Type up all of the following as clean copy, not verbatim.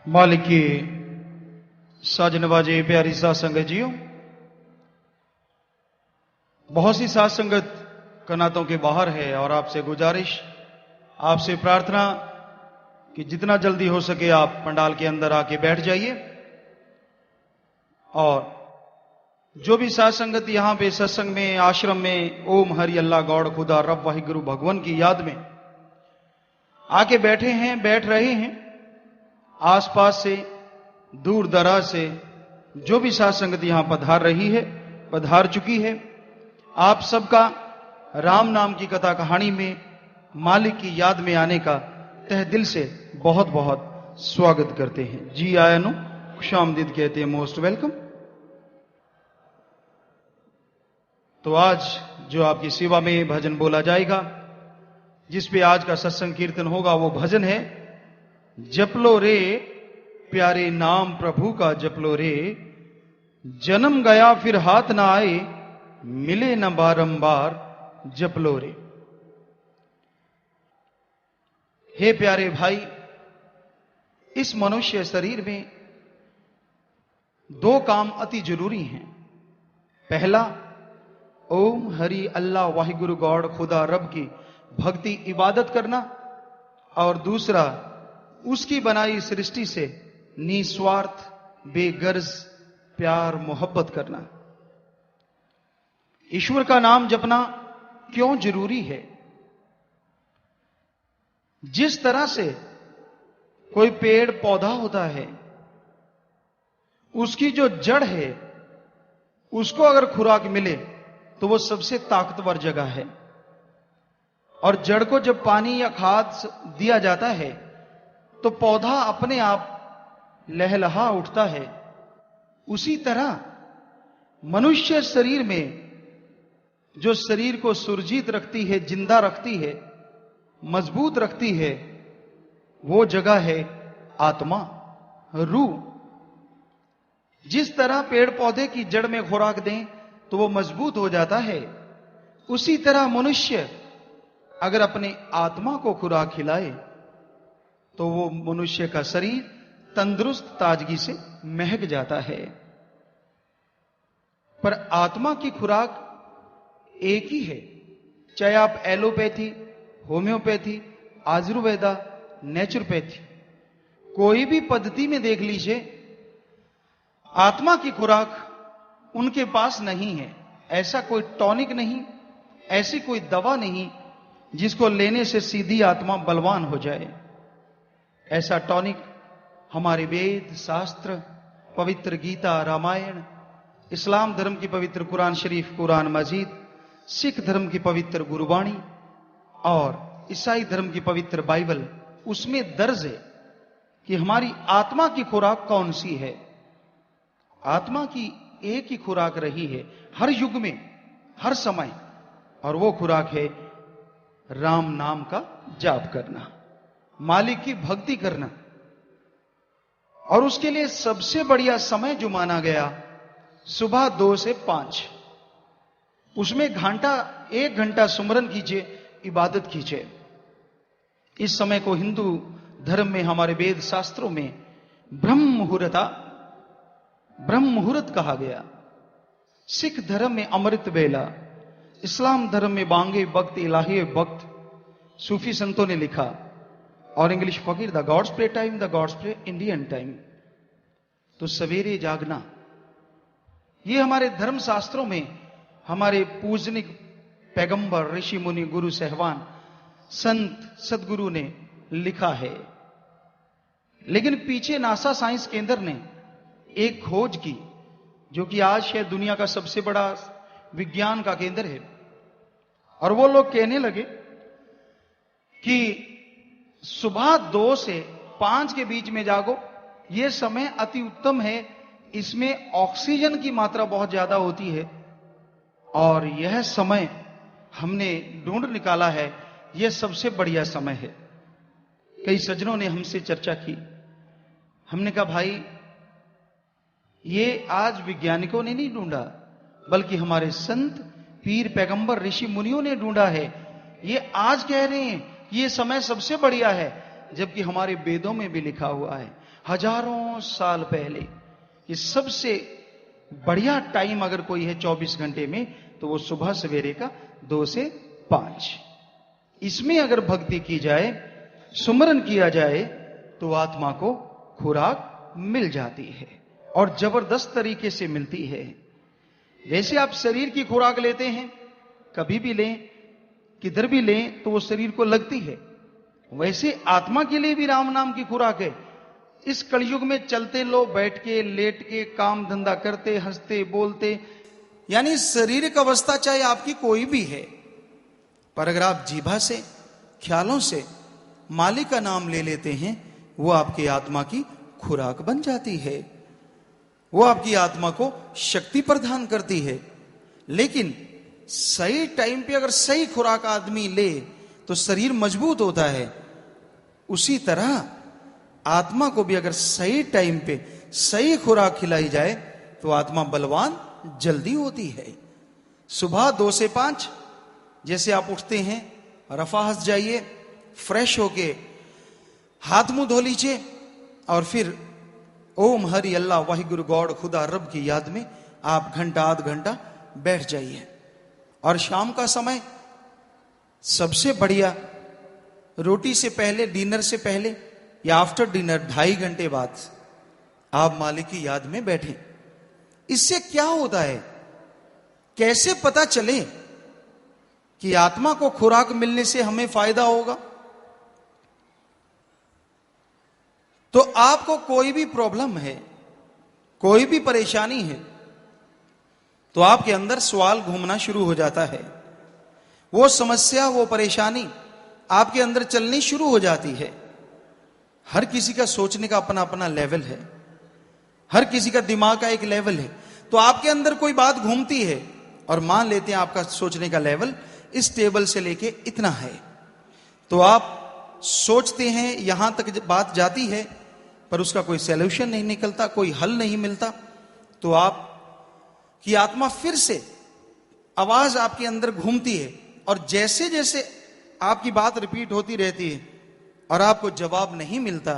मालिक की साज नवाजे प्यारी साध संगत जियो, बहुत सी साध संगत कनातों के बाहर है और आपसे गुजारिश, आपसे प्रार्थना कि जितना जल्दी हो सके आप पंडाल के अंदर आके बैठ जाइए। और जो भी साध संगत यहां पे सत्संग में, आश्रम में ओम हरि अल्लाह गौड़ खुदा रब वाहिगुरु भगवान की याद में आके बैठे हैं, बैठ रहे हैं, आसपास से दूर दराज से जो भी साध संगत यहां पधार रही है, पधार चुकी है, आप सबका राम नाम की कथा कहानी में मालिक की याद में आने का तह दिल से बहुत बहुत स्वागत करते हैं। जी आयनु खुशामदीद कहते हैं, मोस्ट वेलकम। तो आज जो आपकी सेवा में भजन बोला जाएगा, जिस पे आज का सत्संग कीर्तन होगा, वो भजन है जप लो रे प्यारे नाम प्रभु का, जप लो रे जन्म गया फिर हाथ ना आए, मिले न बारंबार जप लो रे। हे प्यारे भाई, इस मनुष्य शरीर में दो काम अति जरूरी हैं। पहला, ओम हरि अल्लाह वाहिगुरु गौड़ खुदा रब की भक्ति इबादत करना, और दूसरा उसकी बनाई सृष्टि से निस्वार्थ बेगर्ज प्यार मोहब्बत करना। ईश्वर का नाम जपना क्यों जरूरी है? जिस तरह से कोई पेड़ पौधा होता है, उसकी जो जड़ है उसको अगर खुराक मिले तो वो सबसे ताकतवर जगह है, और जड़ को जब पानी या खाद दिया जाता है तो पौधा अपने आप लहलहा उठता है। उसी तरह मनुष्य शरीर में जो शरीर को सुरजीत रखती है, जिंदा रखती है, मजबूत रखती है, वो जगह है आत्मा, रूह। जिस तरह पेड़ पौधे की जड़ में खुराक दें तो वो मजबूत हो जाता है, उसी तरह मनुष्य अगर अपने आत्मा को खुराक खिलाए तो वो मनुष्य का शरीर तंदुरुस्त ताजगी से महक जाता है। पर आत्मा की खुराक एक ही है, चाहे आप एलोपैथी, होम्योपैथी, आयुर्वेदा, नेचुरोपैथी, कोई भी पद्धति में देख लीजिए, आत्मा की खुराक उनके पास नहीं है। ऐसा कोई टॉनिक नहीं, ऐसी कोई दवा नहीं जिसको लेने से सीधी आत्मा बलवान हो जाए। ऐसा टॉनिक हमारे वेद शास्त्र, पवित्र गीता, रामायण, इस्लाम धर्म की पवित्र कुरान शरीफ, कुरान मजीद, सिख धर्म की पवित्र गुरुबाणी और ईसाई धर्म की पवित्र बाइबल, उसमें दर्ज है कि हमारी आत्मा की खुराक कौन सी है। आत्मा की एक ही खुराक रही है हर युग में, हर समय, और वो खुराक है राम नाम का जाप करना, मालिक की भक्ति करना। और उसके लिए सबसे बढ़िया समय जो माना गया, सुबह 2 से 5, उसमें एक घंटा सुमरन कीजिए, इबादत कीजिए। इस समय को हिंदू धर्म में, हमारे वेद शास्त्रों में ब्रह्म मुहूर्त कहा गया। सिख धर्म में अमृत बेला, इस्लाम धर्म में बांगे वक्त, इलाही वक्त, सूफी संतों ने लिखा, और इंग्लिश फकीर the gods play time, the gods play Indian time. तो सवेरे जागना, ये हमारे धर्म शास्त्रों में हमारे पूजनिक पैगंबर, ऋषि मुनि, गुरु साहिबान, संत सदगुरु ने लिखा है। लेकिन पीछे नासा साइंस केंद्र ने एक खोज की, जो कि आज है दुनिया का सबसे बड़ा विज्ञान का केंद्र है, और वो लोग कहने लगे कि सुबह 2 से 5 के बीच में जागो, यह समय अति उत्तम है। इसमें ऑक्सीजन की मात्रा बहुत ज्यादा होती है, और यह समय हमने ढूंढ निकाला है, यह सबसे बढ़िया समय है। कई सज्जनों ने हमसे चर्चा की, हमने कहा भाई, ये आज वैज्ञानिकों ने नहीं ढूंढा, बल्कि हमारे संत, पीर, पैगंबर, ऋषि मुनियों ने ढूंढा है। ये आज कह रहे हैं ये समय सबसे बढ़िया है, जबकि हमारे वेदों में भी लिखा हुआ है, हजारों साल पहले। ये सबसे बढ़िया टाइम अगर कोई है 24 घंटे में, तो वो सुबह सवेरे का 2 से 5। इसमें अगर भक्ति की जाए, सुमरन किया जाए, तो आत्मा को खुराक मिल जाती है और जबरदस्त तरीके से मिलती है। वैसे आप शरीर की खुराक लेते हैं, कभी भी लें, किधर भी लें, तो वो शरीर को लगती है। वैसे आत्मा के लिए भी राम नाम की खुराक है। इस कलयुग में चलते लो, बैठ के, लेट के, काम धंधा करते, हंसते बोलते, यानी शारीरिक अवस्था चाहे आपकी कोई भी है, पर अगर आप जीभा से, ख्यालों से मालिक का नाम ले लेते हैं, वो आपकी आत्मा की खुराक बन जाती है। वो आपकी आत्मा को शक्ति प्रदान करती है। लेकिन सही टाइम पे अगर सही खुराक आदमी ले तो शरीर मजबूत होता है। उसी तरह आत्मा को भी अगर सही टाइम पे सही खुराक खिलाई जाए तो आत्मा बलवान जल्दी होती है। सुबह 2 से 5 जैसे आप उठते हैं, रफा हंस जाइए, फ्रेश होके हाथ मुंह धो लीजिए और फिर ओम हरि अल्लाह वाहिगुरु गॉड खुदा रब की याद में आप घंटा आध घंटा बैठ जाइए। और शाम का समय सबसे बढ़िया, रोटी से पहले, डिनर से पहले या आफ्टर डिनर 2.5 घंटे बाद आप मालिक की याद में बैठें। इससे क्या होता है, कैसे पता चले कि आत्मा को खुराक मिलने से हमें फायदा होगा? तो आपको कोई भी प्रॉब्लम है, कोई भी परेशानी है, तो आपके अंदर सवाल घूमना शुरू हो जाता है। वो समस्या, वो परेशानी आपके अंदर चलनी शुरू हो जाती है। हर किसी का सोचने का अपना अपना लेवल है, हर किसी का दिमाग का एक लेवल है। तो आपके अंदर कोई बात घूमती है और मान लेते हैं आपका सोचने का लेवल इस टेबल से लेके इतना है, तो आप सोचते हैं यहां तक बात जाती है, पर उसका कोई सॉल्यूशन नहीं निकलता, कोई हल नहीं मिलता। तो आप की आत्मा फिर से आवाज आपके अंदर घूमती है और जैसे जैसे आपकी बात रिपीट होती रहती है और आपको जवाब नहीं मिलता,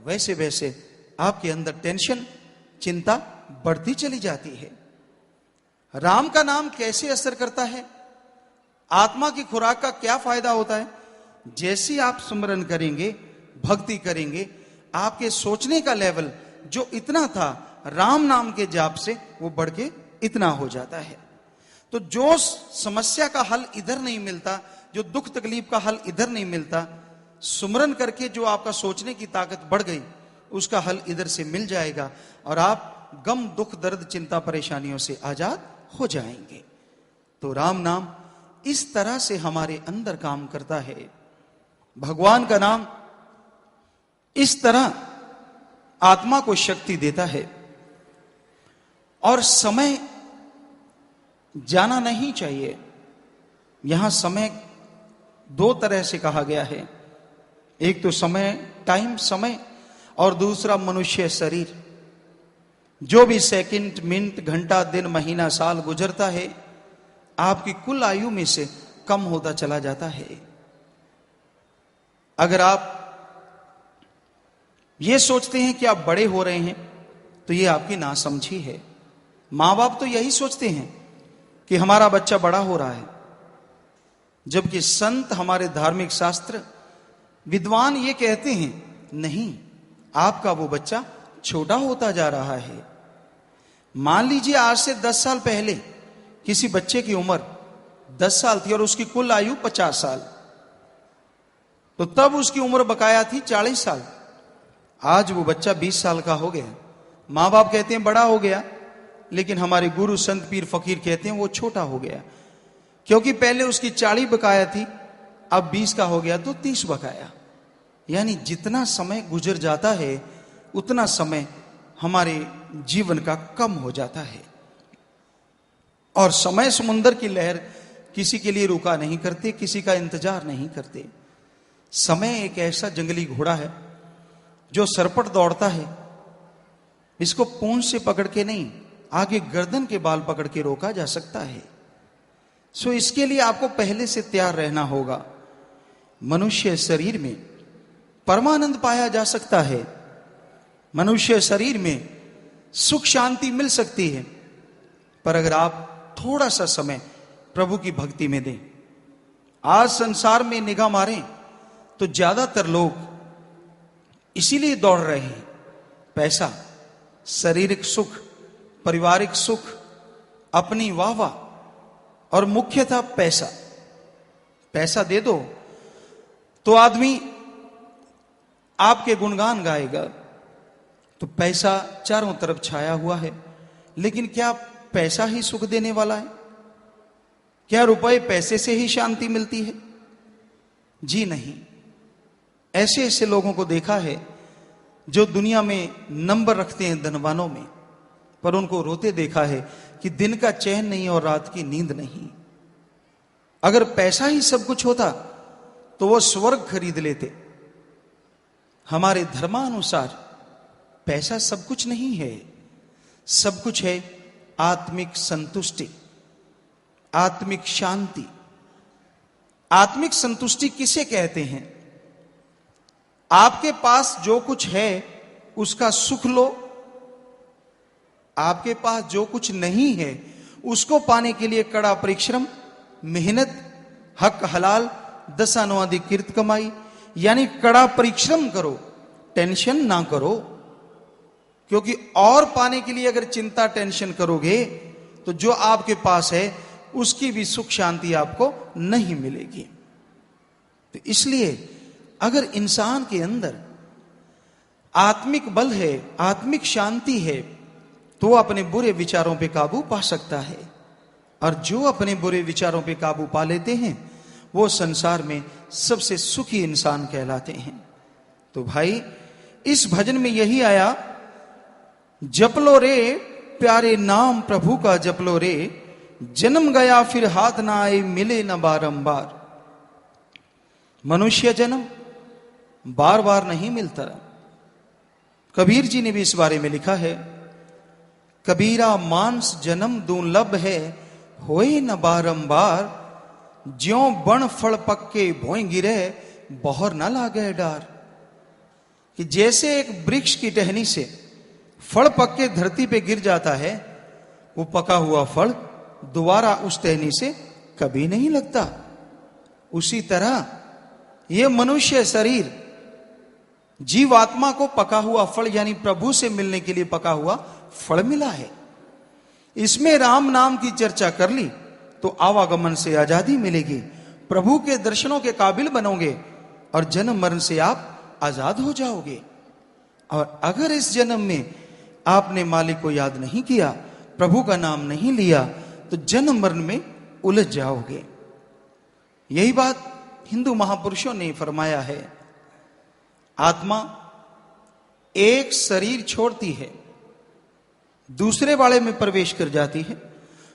वैसे वैसे आपके अंदर टेंशन, चिंता बढ़ती चली जाती है। राम का नाम कैसे असर करता है, आत्मा की खुराक का क्या फायदा होता है? जैसे आप सुमरन करेंगे, भक्ति करेंगे, आपके सोचने का लेवल जो इतना था राम नाम के जाप से, वो बढ़ के इतना हो जाता है। तो जो समस्या का हल इधर नहीं मिलता, जो दुख तकलीफ का हल इधर नहीं मिलता, सुमरन करके जो आपका सोचने की ताकत बढ़ गई, उसका हल इधर से मिल जाएगा और आप गम, दुख, दर्द, चिंता, परेशानियों से आजाद हो जाएंगे। तो राम नाम इस तरह से हमारे अंदर काम करता है। भगवान का नाम इस तरह आत्मा को शक्ति देता है। और समय जाना नहीं चाहिए। यहां समय 2 तरह से कहा गया है, एक तो समय, टाइम, समय, और दूसरा मनुष्य शरीर। जो भी सेकंड, मिनट, घंटा, दिन, महीना, साल गुजरता है, आपकी कुल आयु में से कम होता चला जाता है। अगर आप ये सोचते हैं कि आप बड़े हो रहे हैं, तो ये आपकी नासमझी है। मां बाप तो यही सोचते हैं कि हमारा बच्चा बड़ा हो रहा है, जबकि संत, हमारे धार्मिक शास्त्र, विद्वान ये कहते हैं नहीं, आपका वो बच्चा छोटा होता जा रहा है। मान लीजिए आज से 10 साल पहले किसी बच्चे की उम्र 10 साल थी और उसकी कुल आयु 50 साल, तो तब उसकी उम्र बकाया थी 40 साल। आज वो बच्चा 20 साल का हो गया। मां बाप कहते हैं बड़ा हो गया, लेकिन हमारे गुरु, संत, पीर, फकीर कहते हैं वो छोटा हो गया, क्योंकि पहले उसकी 40 बकाया थी, अब 20 का हो गया तो 30 बकाया। यानी जितना समय गुजर जाता है उतना समय हमारे जीवन का कम हो जाता है। और समय समुंदर की लहर किसी के लिए रुका नहीं करते, किसी का इंतजार नहीं करते। समय एक ऐसा जंगली घोड़ा है जो सरपट दौड़ता है, इसको पूंछ से पकड़ के नहीं, आगे गर्दन के बाल पकड़ के रोका जा सकता है। सो इसके लिए आपको पहले से तैयार रहना होगा। मनुष्य शरीर में परमानंद पाया जा सकता है, मनुष्य शरीर में सुख शांति मिल सकती है, पर अगर आप थोड़ा सा समय प्रभु की भक्ति में दें। आज संसार में निगाह मारें तो ज्यादातर लोग इसीलिए दौड़ रहे हैं, पैसा, शारीरिक सुख, पारिवारिक सुख, अपनी वाहवाह और मुख्यतः पैसा। पैसा दे दो तो आदमी आपके गुणगान गाएगा, तो पैसा चारों तरफ छाया हुआ है। लेकिन क्या पैसा ही सुख देने वाला है? क्या रुपए पैसे से ही शांति मिलती है? जी नहीं। ऐसे ऐसे लोगों को देखा है जो दुनिया में नंबर रखते हैं धनवानों में, पर उनको रोते देखा है कि दिन का चैन नहीं और रात की नींद नहीं। अगर पैसा ही सब कुछ होता तो वो स्वर्ग खरीद लेते। हमारे धर्मानुसार पैसा सब कुछ नहीं है। सब कुछ है आत्मिक संतुष्टि, आत्मिक शांति। आत्मिक संतुष्टि किसे कहते हैं? आपके पास जो कुछ है उसका सुख लो, आपके पास जो कुछ नहीं है उसको पाने के लिए कड़ा परिश्रम, मेहनत, हक हलाल, दशानुवादी किर्त कमाई, यानी कड़ा परिश्रम करो, टेंशन ना करो। क्योंकि और पाने के लिए अगर चिंता टेंशन करोगे तो जो आपके पास है उसकी भी सुख शांति आपको नहीं मिलेगी। तो इसलिए अगर इंसान के अंदर आत्मिक बल है, आत्मिक शांति है, तो अपने बुरे विचारों पे काबू पा सकता है। और जो अपने बुरे विचारों पे काबू पा लेते हैं वो संसार में सबसे सुखी इंसान कहलाते हैं। तो भाई इस भजन में यही आया, जप लो रे प्यारे नाम प्रभु का जप लो रे, जन्म गया फिर हाथ ना आए मिले न बारंबार। मनुष्य जन्म बार बार नहीं मिलता। कबीर जी ने भी इस बारे में लिखा है, कबीरा मानस जन्म दुर्लभ है होए न बारंबार, ज्यों बण फल पक्के भोई गिरे बहर न लागे डार। कि जैसे एक वृक्ष की टहनी से फल पक्के धरती पे गिर जाता है, वो पका हुआ फल दोबारा उस टहनी से कभी नहीं लगता। उसी तरह ये मनुष्य शरीर जीवात्मा को पका हुआ फल यानी प्रभु से मिलने के लिए पका हुआ फल मिला है। इसमें राम नाम की चर्चा कर ली तो आवागमन से आजादी मिलेगी, प्रभु के दर्शनों के काबिल बनोगे और जन्म मरण से आप आजाद हो जाओगे। और अगर इस जन्म में आपने मालिक को याद नहीं किया, प्रभु का नाम नहीं लिया, तो जन्म मरण में उलझ जाओगे। यही बात हिंदू महापुरुषों ने फरमाया है। आत्मा एक शरीर छोड़ती है, दूसरे वाले में प्रवेश कर जाती है,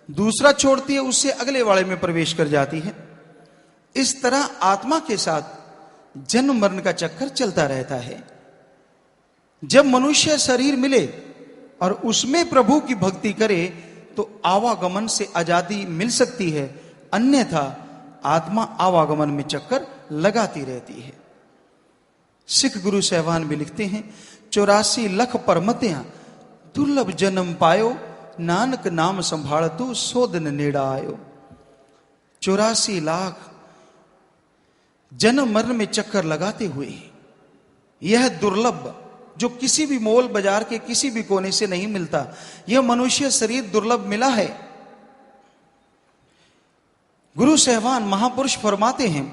दूसरा छोड़ती है, उससे अगले वाले में प्रवेश कर जाती है। इस तरह आत्मा के साथ जन्म मरण का चक्कर चलता रहता है। जब मनुष्य शरीर मिले और उसमें प्रभु की भक्ति करे तो आवागमन से आजादी मिल सकती है, अन्यथा आत्मा आवागमन में चक्कर लगाती रहती है। सिख गुरु सहवान भी लिखते हैं, 84 लख परमत्या दुर्लभ जन्म पायो, नानक नाम संभालतु सो दिन नेड़ा आयो। 84 लाख जन्म मरण में चक्कर लगाते हुए यह दुर्लभ, जो किसी भी मॉल बाजार के किसी भी कोने से नहीं मिलता, यह मनुष्य शरीर दुर्लभ मिला है। गुरु सहवान महापुरुष फरमाते हैं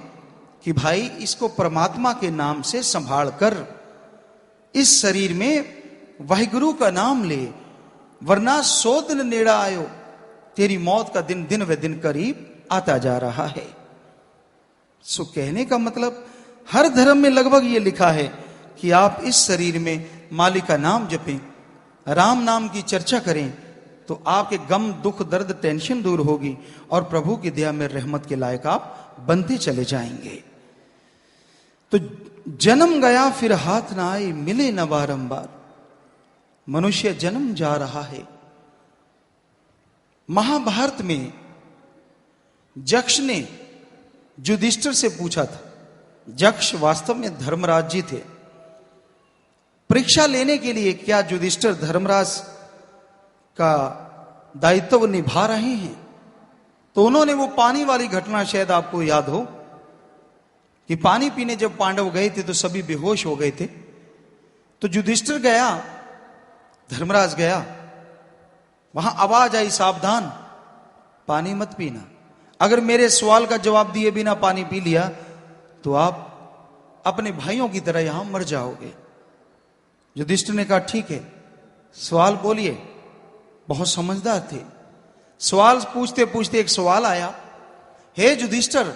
कि भाई इसको परमात्मा के नाम से संभाल कर इस शरीर में वाहिगुरु का नाम ले, वरना 100 दिन नेड़ा आयो, तेरी मौत का दिन दिन व दिन करीब आता जा रहा है। सो कहने का मतलब हर धर्म में लगभग ये लिखा है कि आप इस शरीर में मालिक का नाम जपें, राम नाम की चर्चा करें, तो आपके गम दुख दर्द टेंशन दूर होगी और प्रभु की दया में रहमत के लायक आप बनते चले जाएंगे। तो जन्म गया फिर हाथ ना आए मिले न बारंबार। मनुष्य जन्म जा रहा है। महाभारत में जक्ष ने युधिष्ठिर से पूछा था, जक्ष वास्तव में धर्मराज जी थे, परीक्षा लेने के लिए क्या युधिष्ठिर धर्मराज का दायित्व निभा रहे हैं। तो उन्होंने वो पानी वाली घटना, शायद आपको याद हो कि पानी पीने जब पांडव गए थे तो सभी बेहोश हो गए थे। तो युधिष्ठिर गया, धर्मराज गया, वहां आवाज आई, सावधान, पानी मत पीना। अगर मेरे सवाल का जवाब दिए बिना पानी पी लिया तो आप अपने भाइयों की तरह यहां मर जाओगे। युधिष्ठिर ने कहा ठीक है, सवाल बोलिए। बहुत समझदार थे। सवाल पूछते पूछते एक सवाल आया, हे युधिष्ठिर,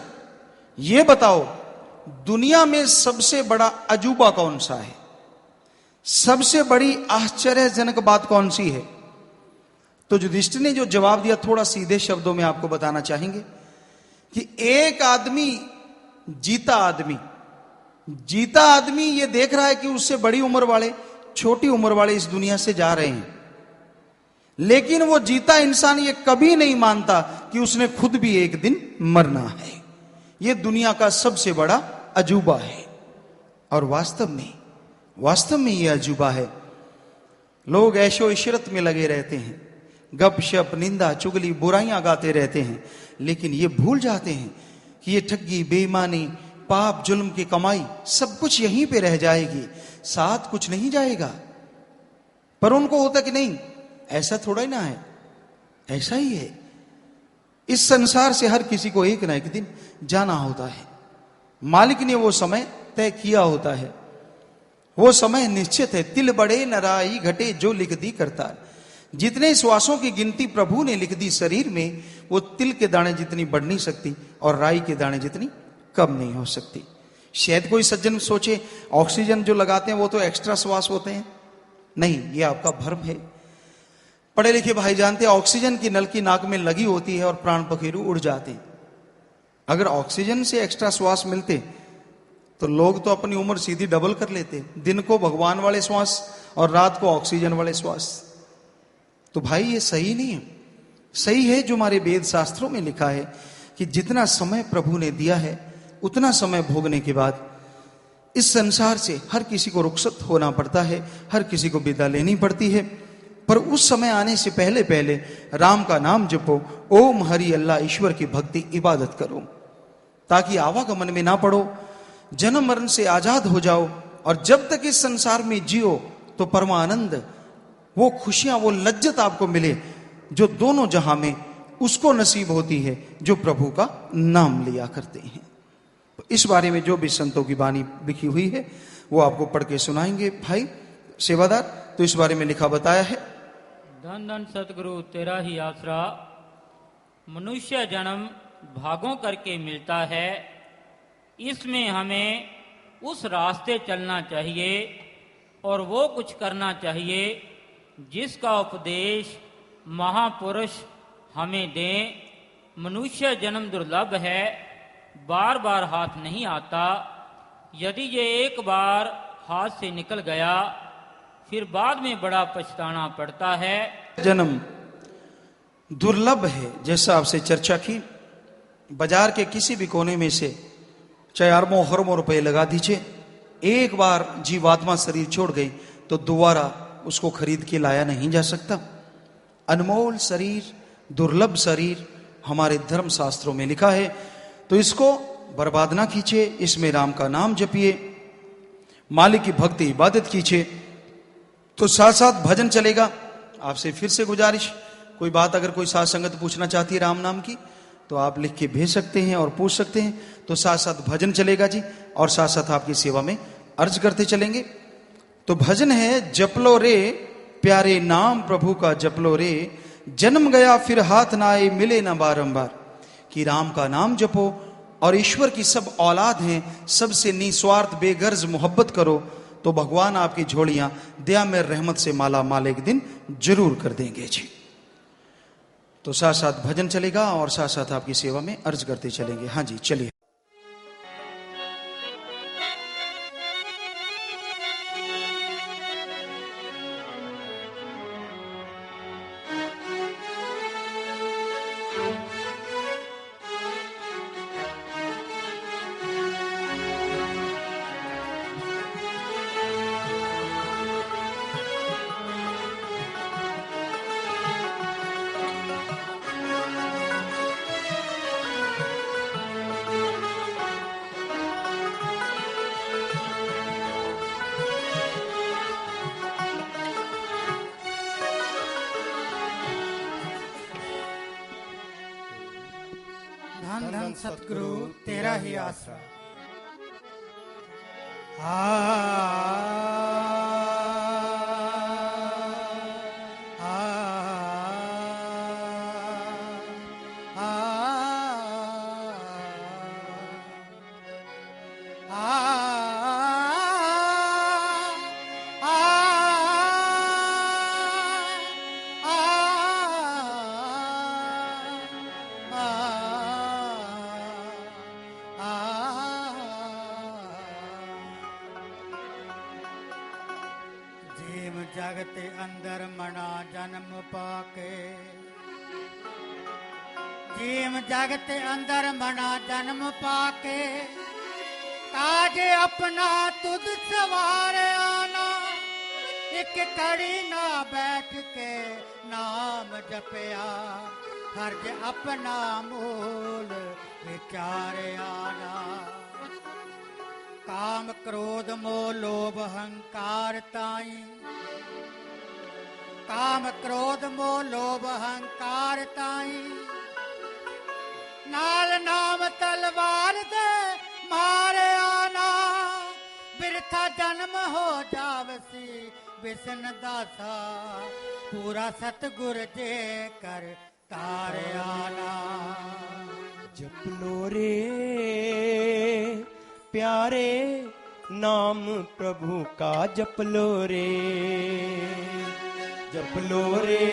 ये बताओ दुनिया में सबसे बड़ा अजूबा कौन सा है? सबसे बड़ी आश्चर्यजनक बात कौन सी है? तो युधिष्ठिर ने जो जवाब दिया, थोड़ा सीधे शब्दों में आपको बताना चाहेंगे कि एक आदमी, जीता आदमी ये देख रहा है कि उससे बड़ी उम्र वाले, छोटी उम्र वाले इस दुनिया से जा रहे हैं, लेकिन वो जीता इंसान ये कभी नहीं मानता कि उसने खुद भी एक दिन मरना है। ये दुनिया का सबसे बड़ा अजूबा है। और वास्तव में ये अजूबा है। लोग ऐशो इशरत में लगे रहते हैं, गपशप, निंदा, चुगली, बुराइयां गाते रहते हैं, लेकिन ये भूल जाते हैं कि ये ठगी, बेईमानी, पाप, जुल्म की कमाई सब कुछ यहीं पे रह जाएगी, साथ कुछ नहीं जाएगा। पर उनको होता कि नहीं, ऐसा थोड़ा ही ना है, ऐसा ही है। इस संसार से हर किसी को एक ना एक दिन जाना होता है। मालिक ने वो समय तय किया होता है, वो समय निश्चित है। तिल बड़े नराई घटे जो लिख दी करतार। जितने श्वासों की गिनती प्रभु ने लिख दी शरीर में, वो तिल के दाने जितनी बढ़ नहीं सकती और राई के दाने जितनी कम नहीं हो सकती। शायद कोई सज्जन सोचे ऑक्सीजन जो लगाते हैं वो तो एक्स्ट्रा श्वास होते हैं। नहीं, ये आपका भ्रम है। पढ़े लिखे भाई जानते हैं, ऑक्सीजन की नलकी नाक में लगी होती है और प्राण पखेरु उड़ जाते हैं। अगर ऑक्सीजन से एक्स्ट्रा श्वास मिलते तो लोग तो अपनी उम्र सीधी डबल कर लेते। दिन को भगवान वाले श्वास और रात को ऑक्सीजन वाले श्वास। तो भाई ये सही नहीं है। सही है जो हमारे वेद शास्त्रों में लिखा है कि जितना समय प्रभु ने दिया है उतना समय भोगने के बाद इस संसार से हर किसी को रुखसत होना पड़ता है, हर किसी को विदा लेनी पड़ती है। पर उस समय आने से पहले पहले राम का नाम जपो, ओम हरि अल्लाह, ईश्वर की भक्ति इबादत करो, ताकि आवागमन में ना पड़ो, जन्म मरण से आजाद हो जाओ। और जब तक इस संसार में जियो तो परमानंद, वो खुशियां, वो लज्जत आपको मिले जो दोनों जहां में उसको नसीब होती है जो प्रभु का नाम लिया करते हैं। तो इस बारे में जो भी संतों की वाणी लिखी हुई है वो आपको पढ़ के सुनाएंगे भाई सेवादार। तो इस बारे में लिखा बताया है, धन धन सतगुरु तेरा ही आसरा, मनुष्य जन्म भागों करके मिलता है, इसमें हमें उस रास्ते चलना चाहिए और वो कुछ करना चाहिए जिसका उपदेश महापुरुष हमें दें। मनुष्य जन्म दुर्लभ है, बार बार हाथ नहीं आता। यदि ये एक बार हाथ से निकल गया फिर बाद में बड़ा पछताना पड़ता है। जन्म दुर्लभ है, जैसा आपसे चर्चा की। बाजार के किसी भी कोने में से चाहे अरबों खरबों रुपए लगा दीजिए, एक बार जीवात्मा शरीर छोड़ गई तो दोबारा उसको खरीद के लाया नहीं जा सकता। अनमोल शरीर, दुर्लभ शरीर हमारे धर्म शास्त्रों में लिखा है। तो इसको बर्बाद ना कीजिए, इसमें राम का नाम जपिए, मालिक की भक्ति इबादत कीजिए। तो साथ साथ भजन चलेगा। आपसे फिर से गुजारिश, कोई बात अगर कोई साथ संगत पूछना चाहती है राम नाम की तो आप लिख के भेज सकते हैं और पूछ सकते हैं। तो साथ साथ भजन चलेगा जी, और साथ साथ आपकी सेवा में अर्ज करते चलेंगे। तो भजन है, जपलो रे प्यारे नाम प्रभु का जपलो रे, जन्म गया फिर हाथ ना आए मिले ना बारंबार। कि राम का नाम जपो और ईश्वर की सब औलाद हैं, सबसे निस्वार्थ बेगर्ज मोहब्बत करो तो भगवान आपकी झोलियां दया में रहमत से माला माल एक दिन जरूर कर देंगे जी। तो साथ साथ भजन चलेगा और साथ साथ आपकी सेवा में अर्ज करते चलेंगे। हाँ जी चलिए। सतगुरु तेरा ही आसरा। जीव जगत अंदर मना जन्म पाके, जीव जगत अंदर मना जन्म पाके, काज अपना तुद सवारे आना। एक कड़ी ना बैठ के नाम जपया, हर्ज अपना मूल विचारे आना। काम क्रोध मोह लोभ अहंकार ताई, काम क्रोध मोह लोभ अहंकार ताई, नाल नाम तलवार दे मारे आना। बिरथा जन्म हो जावसी बिसन दासा, पूरा सतगुर जे कर तारे आना। जप लो रे प्यारे नाम प्रभु का, जप लो रे, जप लो रे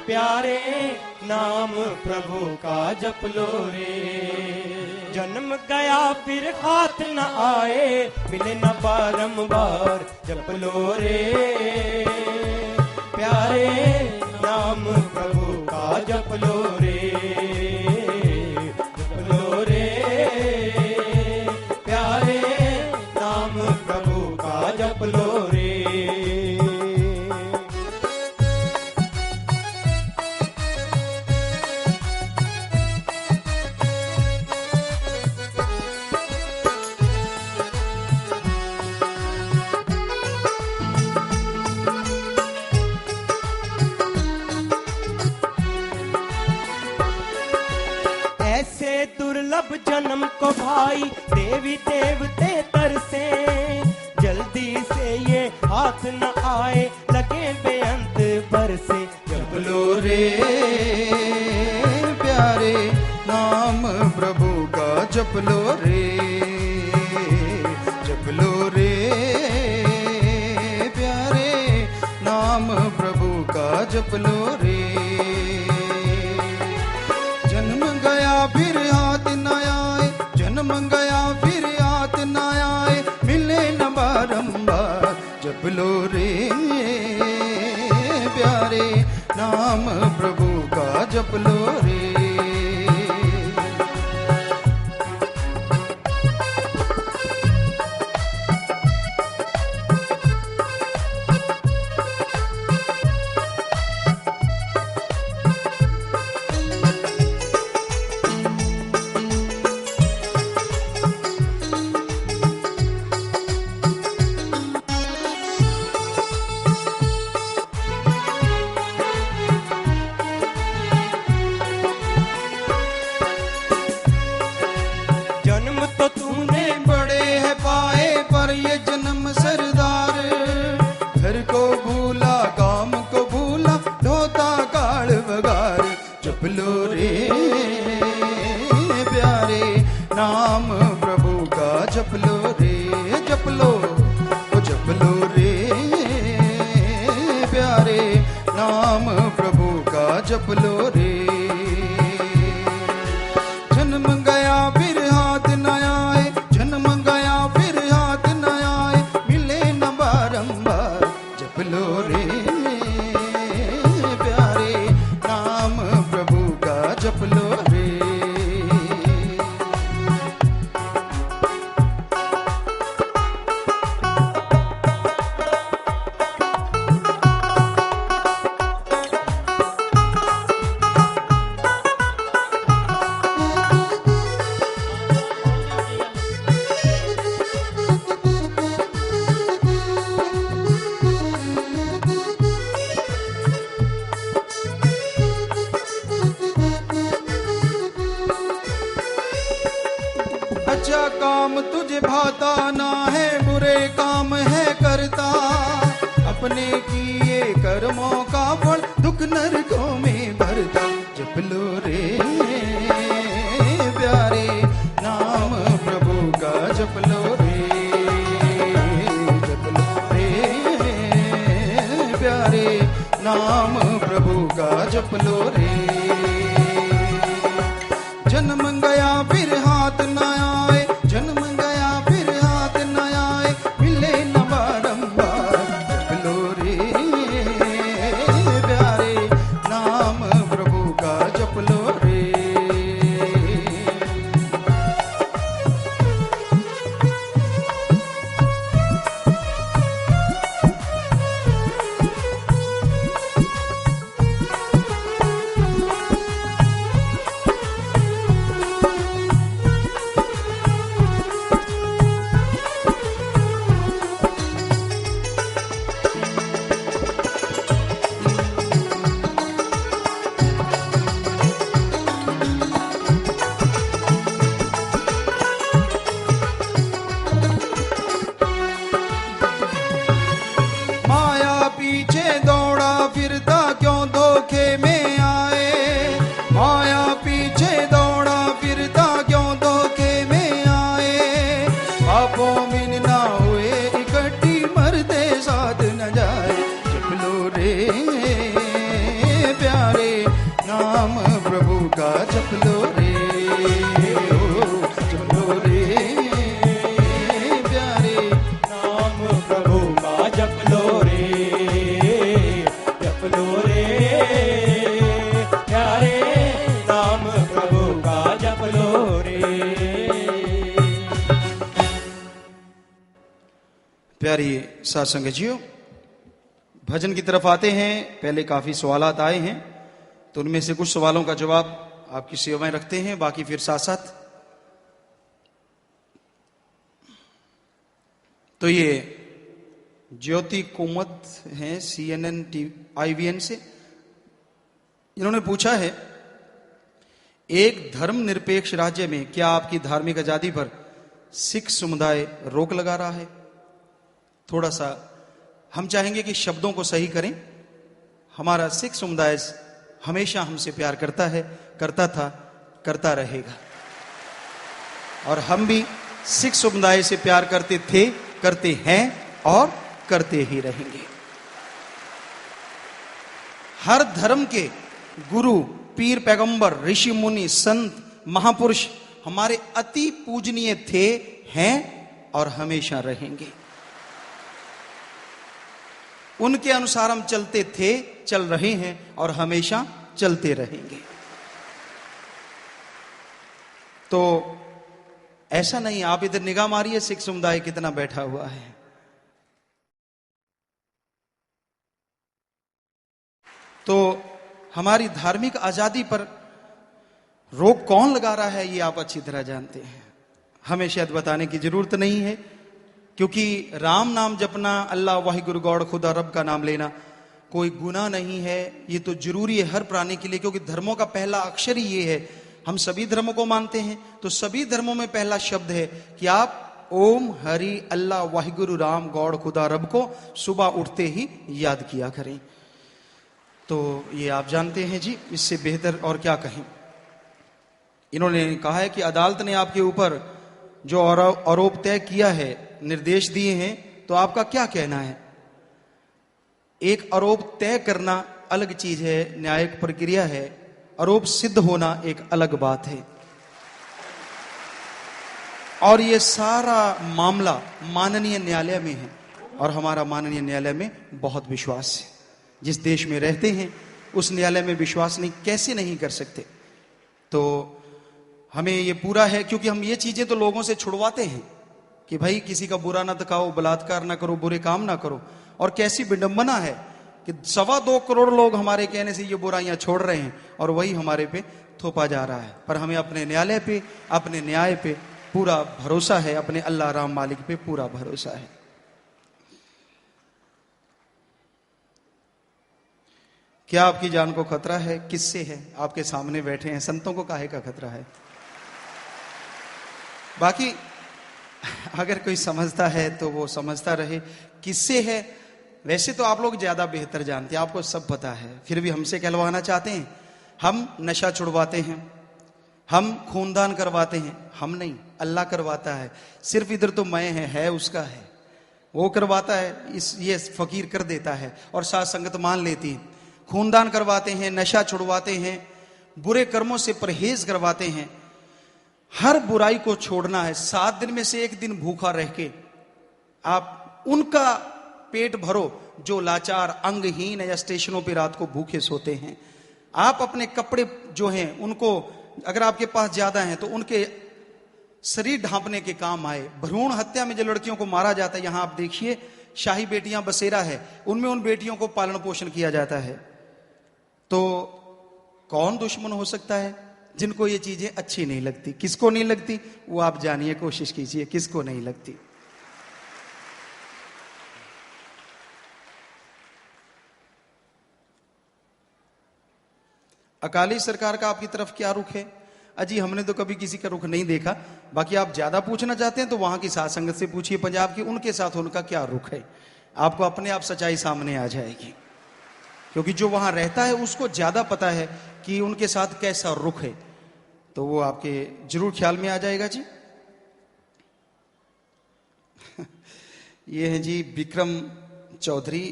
प्यारे नाम प्रभु का, जप लो रे। जन्म गया फिर हाथ न आए, मिले न बारंबार, जप लो रे प्यारे नाम प्रभु का, जप लो रे, जप लो रे प्यारे नाम प्रभु का, जप लो रे। दुर्लभ जन्म को भाई देवी देवते तरसे, जल्दी से ये हाथ न आए, लगे बेअंत बरसे। जप लो रे प्यारे नाम प्रभु का, जप लो रे, जप लो रे प्यारे नाम प्रभु का, जप लो रे। जन्म गया फिर हाथ न आए, जन्म गया फिर हाथ न आए, मिले न बारंबार, जप लो रे प्यारे नाम प्रभु का, जप लो रे। बुरे काम है करता, अपने किए कर्मों का फल दुख नरकों में भरता। जप लो रे प्यारे नाम प्रभु का, जप लो रे, जप लो रे प्यारे नाम प्रभु का, जप लो रे। जन्म गया फिर हाथ न आए, जन्म गया फिर हाथ न आए, मिले न बारंबार। जप लो रे प्यारे नाम प्रभु का, जप लो रे। पीछे दौड़ा फिरता क्यों धोखे में आए, माया पीछे दौड़ा फिरता क्यों धोखे में आए। पापों में ना हुए इकट्ठी मरते साथ न जाए। जप लो रे प्यारे नाम प्रभु का, जप लो रे, जप लो रे प्यारे नाम प्रभु का, जप लो रे, जप लो रे प्यारे नाम प्रभु का, जप लो रे। प्यारी साथ संगतियों, भजन की तरफ आते हैं। पहले काफी सवालात आए हैं, तो उनमें से कुछ सवालों का जवाब आपकी सेवा में रखते हैं, बाकी फिर साथ साथ। तो ये ज्योति कुमत हैं CNN IVN से, इन्होंने पूछा है, एक धर्मनिरपेक्ष राज्य में क्या आपकी धार्मिक आजादी पर सिख समुदाय रोक लगा रहा है? थोड़ा सा हम चाहेंगे कि शब्दों को सही करें। हमारा सिख समुदाय हमेशा हमसे प्यार करता है, करता था, करता रहेगा, और हम भी सिख समुदाय से प्यार करते थे, करते हैं और करते ही रहेंगे। हर धर्म के गुरु, पीर, पैगंबर, ऋषि, मुनि, संत, महापुरुष हमारे अति पूजनीय थे, हैं और हमेशा रहेंगे। उनके अनुसार हम चलते थे, चल रहे हैं और हमेशा चलते रहेंगे। तो ऐसा नहीं, आप इधर निगाह मारिए सिख समुदाय कितना बैठा हुआ है। तो हमारी धार्मिक आजादी पर रोक कौन लगा रहा है, ये आप अच्छी तरह जानते हैं। हमें शायद बताने की जरूरत नहीं है, क्योंकि राम नाम जपना, अल्लाह वाहिगुरु गौड़ खुदा रब का नाम लेना कोई गुनाह नहीं है। ये तो जरूरी है हर प्राणी के लिए, क्योंकि धर्मों का पहला अक्षर ही ये है। हम सभी धर्मों को मानते हैं, तो सभी धर्मों में पहला शब्द है कि आप ओम हरि अल्लाह वाहिगुरु राम गौड़ खुदा रब को सुबह उठते ही याद किया करें। तो ये आप जानते हैं जी, इससे बेहतर और क्या कहें। इन्होंने कहा है कि अदालत ने आपके ऊपर जो आरोप तय किया है, निर्देश दिए हैं, तो आपका क्या कहना है? एक आरोप तय करना अलग चीज है, न्यायिक प्रक्रिया है, आरोप सिद्ध होना एक अलग बात है। और ये सारा मामला माननीय न्यायालय में है, और हमारा माननीय न्यायालय में बहुत विश्वास है। जिस देश में रहते हैं उस न्यायालय में विश्वास नहीं कैसे नहीं कर सकते। तो हमें ये पूरा है, क्योंकि हम ये चीजें तो लोगों से छुड़वाते हैं कि भाई किसी का बुरा ना दिखाओ, बलात्कार ना करो, बुरे काम ना करो। और कैसी विडंबना है कि 2.25 करोड़ लोग हमारे कहने से ये बुराइयां छोड़ रहे हैं, और वही हमारे पे थोपा जा रहा है। पर हमें अपने न्यायालय पे, अपने न्याय पे पूरा भरोसा है, अपने अल्लाह राम मालिक पे पूरा भरोसा है। क्या आपकी जान को खतरा है? किससे है? आपके सामने बैठे हैं, संतों को काहे का खतरा है? बाकी अगर कोई समझता है तो वो समझता रहे। किससे है? वैसे तो आप लोग ज्यादा बेहतर जानते हैं, आपको सब पता है, फिर भी हमसे कहलवाना चाहते हैं। हम नशा छुड़वाते हैं, हम खूनदान करवाते हैं, हम नहीं, अल्लाह करवाता है। सिर्फ इधर तो मैं है उसका है, वो करवाता है, ये फकीर कर देता है और साथ संगत मान लेती है। खूनदान करवाते हैं, नशा छुड़वाते हैं, बुरे कर्मों से परहेज करवाते हैं। हर बुराई को छोड़ना है। 7 दिन में से 1 दिन भूखा रह के आप उनका पेट भरो जो लाचार, अंगहीन या स्टेशनों पे रात को भूखे सोते हैं। आप अपने कपड़े जो हैं उनको, अगर आपके पास ज्यादा हैं तो उनके शरीर ढांपने के काम आए। भ्रूण हत्या में जो लड़कियों को मारा जाता है, यहां आप देखिए शाही बेटियां बसेरा है, उनमें उन बेटियों को पालन पोषण किया जाता है। तो कौन दुश्मन हो सकता है जिनको ये चीजें अच्छी नहीं लगती? किसको नहीं लगती वो आप जानिए, कोशिश कीजिए किसको नहीं लगती। अकाली सरकार का आपकी तरफ क्या रुख है? अजी हमने तो कभी किसी का रुख नहीं देखा। बाकी आप ज्यादा पूछना चाहते हैं तो वहां की साथ संगत से पूछिए पंजाब की, उनके साथ उनका क्या रुख है, आपको अपने आप सच्चाई सामने आ जाएगी। क्योंकि जो वहां रहता है उसको ज्यादा पता है कि उनके साथ कैसा रुख है, तो वो आपके जरूर ख्याल में आ जाएगा जी। ये है जी विक्रम चौधरी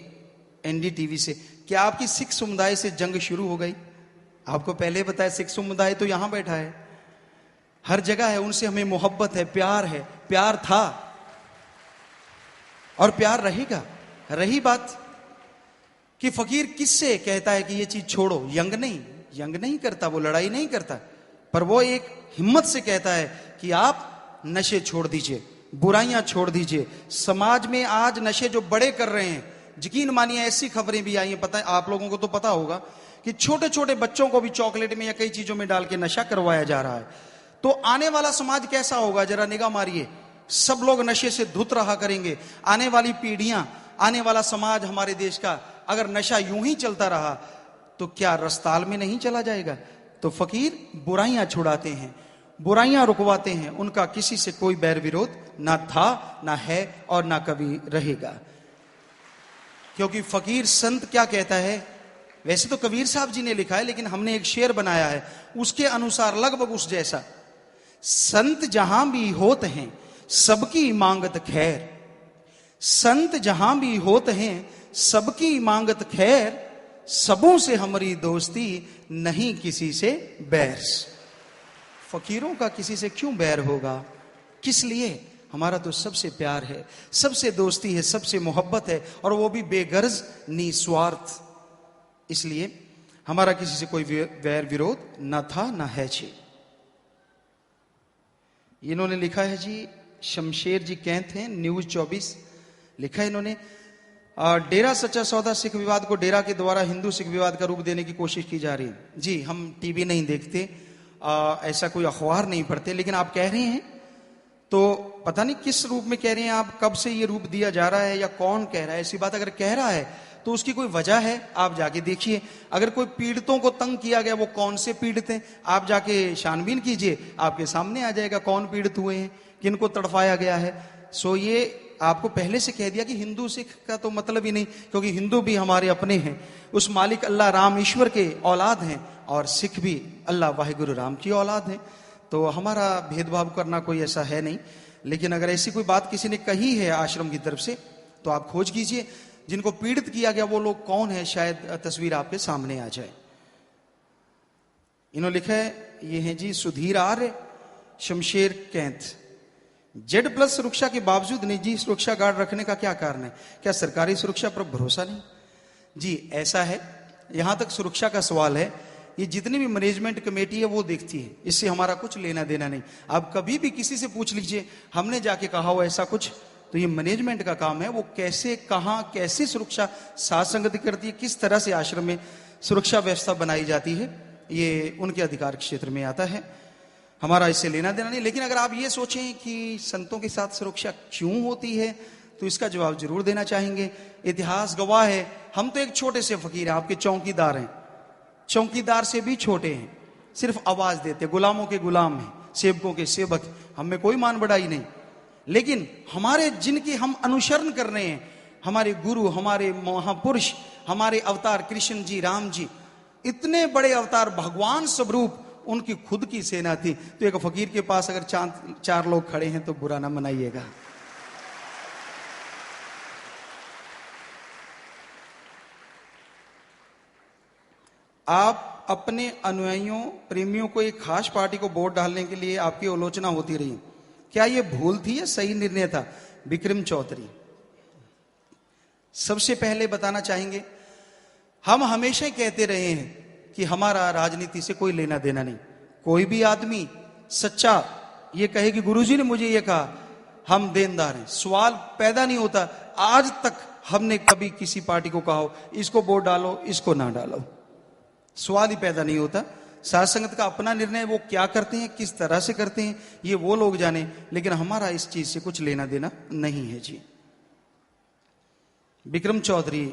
एनडीटीवी से। क्या आपकी सिख समुदाय से जंग शुरू हो गई? आपको पहले बताया सिख समुदाय तो यहां बैठा है, हर जगह है, उनसे हमें मोहब्बत है, प्यार था और प्यार रहेगा। रही बात कि फकीर किससे कहता है कि ये चीज छोड़ो, यंग नहीं करता, वो लड़ाई नहीं करता, पर वो एक हिम्मत से कहता है कि आप नशे छोड़ दीजिए, बुराइयां छोड़ दीजिए। समाज में आज नशे जो बड़े कर रहे हैं, यकीन मानिए ऐसी खबरें भी आई हैं, पता है आप लोगों को तो पता होगा कि छोटे छोटे बच्चों को भी चॉकलेट में या कई चीजों में डाल के नशा करवाया जा रहा है। तो आने वाला समाज कैसा होगा जरा निगाह मारिए। सब लोग नशे से धुत रहा करेंगे। आने वाली पीढ़ियां, आने वाला समाज हमारे देश का अगर नशा यूं ही चलता रहा तो क्या रस्ताल में नहीं चला जाएगा? तो फकीर बुराइयां छुड़ाते हैं, बुराइयां रुकवाते हैं। उनका किसी से कोई बैर विरोध ना था, ना है और ना कभी रहेगा। क्योंकि फकीर संत क्या कहता है, वैसे तो कबीर साहब जी ने लिखा है लेकिन हमने एक शेर बनाया है उसके अनुसार, लगभग उस जैसा। संत जहां भी होत हैं सबकी मांगत खैर, संत जहां भी होत हैं सबकी मांगत खैर, सबों से हमारी दोस्ती नहीं किसी से बैर। फकीरों का किसी से क्यों बैर होगा? किस लिए? हमारा तो सबसे प्यार है, सबसे दोस्ती है, सबसे मोहब्बत है, और वो भी बेगर्ज निस्वार्थ। इसलिए हमारा किसी से कोई वैर विरोध न था न है जी। इन्होंने लिखा है जी, शमशेर जी कैंथ हैं, न्यूज 24 लिखा है इन्होंने, डेरा सच्चा सौदा सिख विवाद को डेरा के द्वारा हिंदू सिख विवाद का रूप देने की कोशिश की जा रही है। जी हम टीवी नहीं देखते, ऐसा कोई अखबार नहीं पढ़ते, लेकिन आप कह रहे हैं तो पता नहीं किस रूप में कह रहे हैं आप, कब से ये रूप दिया जा रहा है या कौन कह रहा है। ऐसी बात अगर कह रहा है तो उसकी कोई वजह है, आप जाके देखिए। अगर कोई पीड़ितों को तंग किया गया, वो कौन से पीड़ित हैं, आप जाके छानबीन कीजिए, आपके सामने आ जाएगा कौन पीड़ित हुए हैं, किनको तड़फाया गया है। सो ये आपको पहले से कह दिया कि हिंदू सिख का तो मतलब ही नहीं, क्योंकि हिंदू भी हमारे अपने हैं, उस मालिक अल्लाह राम ईश्वर के औलाद हैं, और सिख भी अल्लाह वाहिगुरु राम की औलाद हैं। तो हमारा भेदभाव करना कोई ऐसा है नहीं। लेकिन अगर ऐसी कोई बात किसी ने कही है आश्रम की तरफ से तो आप खोज कीजिए, जिनको पीड़ित किया गया वो लोग कौन है, शायद तस्वीर आपके सामने आ जाए। इन्होंने लिखा है, ये है जी सुधीर आर्य, शमशेर कैंथ। Z+ सुरक्षा के बावजूद निजी सुरक्षा गार्ड रखने का क्या कारण है? क्या सरकारी सुरक्षा पर भरोसा नहीं? जी ऐसा है, यहां तक सुरक्षा का सवाल है, ये जितनी भी मैनेजमेंट कमेटी है वो देखती है, इससे हमारा कुछ लेना देना नहीं। आप कभी भी किसी से पूछ लीजिए, हमने जाके कहा हो ऐसा कुछ, तो ये मैनेजमेंट का काम है, वो कैसे कहां कैसे सुरक्षा साथ संगति करती है, किस तरह से आश्रम में सुरक्षा व्यवस्था बनाई जाती है, ये उनके अधिकार क्षेत्र में आता है, हमारा इससे लेना देना नहीं। लेकिन अगर आप ये सोचें कि संतों के साथ सुरक्षा क्यों होती है, तो इसका जवाब जरूर देना चाहेंगे। इतिहास गवाह है, हम तो एक छोटे से फकीर हैं, आपके चौकीदार हैं, चौकीदार से भी छोटे हैं, सिर्फ आवाज देते, गुलामों के गुलाम हैं, सेवकों के सेवक, हम में कोई मान बढ़ाई नहीं। लेकिन हमारे जिनकी हम अनुसरण कर रहे हैं, हमारे गुरु, हमारे महापुरुष, हमारे अवतार कृष्ण जी, राम जी, इतने बड़े अवतार, भगवान स्वरूप, उनकी खुद की सेना थी। तो एक फकीर के पास अगर चार लोग खड़े हैं तो बुरा ना मनाइएगा। आप अपने अनुयायियों, प्रेमियों को एक खास पार्टी को वोट डालने के लिए आपकी आलोचना होती रही, क्या यह भूल थी या सही निर्णय था? विक्रम चौधरी। सबसे पहले बताना चाहेंगे, हम हमेशा ही कहते रहे हैं कि हमारा राजनीति से कोई लेना देना नहीं। कोई भी आदमी सच्चा ये कहे कि गुरुजी ने मुझे ये कहा, हम देनदार हैं, सवाल पैदा नहीं होता। आज तक हमने कभी किसी पार्टी को कहा हो इसको वोट डालो, इसको ना डालो, सवाल ही पैदा नहीं होता। साध संगत का अपना निर्णय, वो क्या करते हैं, किस तरह से करते हैं, ये वो लोग जाने, लेकिन हमारा इस चीज से कुछ लेना देना नहीं है जी। विक्रम चौधरी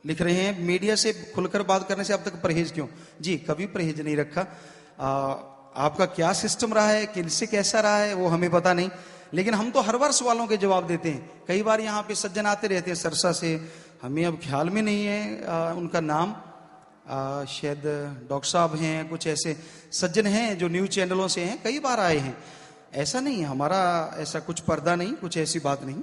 लिख रहे हैं, मीडिया से खुलकर बात करने से अब तक परहेज क्यों? जी, कभी परहेज नहीं रखा। आपका क्या सिस्टम रहा है, किनसे कैसा रहा है, वो हमें पता नहीं, लेकिन हम तो हर बार सवालों के जवाब देते हैं। कई बार यहाँ पे सज्जन आते रहते हैं सरसा से, हमें अब ख्याल में नहीं है उनका नाम, शायद डॉक्टर साहब हैं, कुछ ऐसे सज्जन हैं जो न्यूज चैनलों से हैं, कई बार आए हैं। ऐसा नहीं है, हमारा ऐसा कुछ पर्दा नहीं, कुछ ऐसी बात नहीं।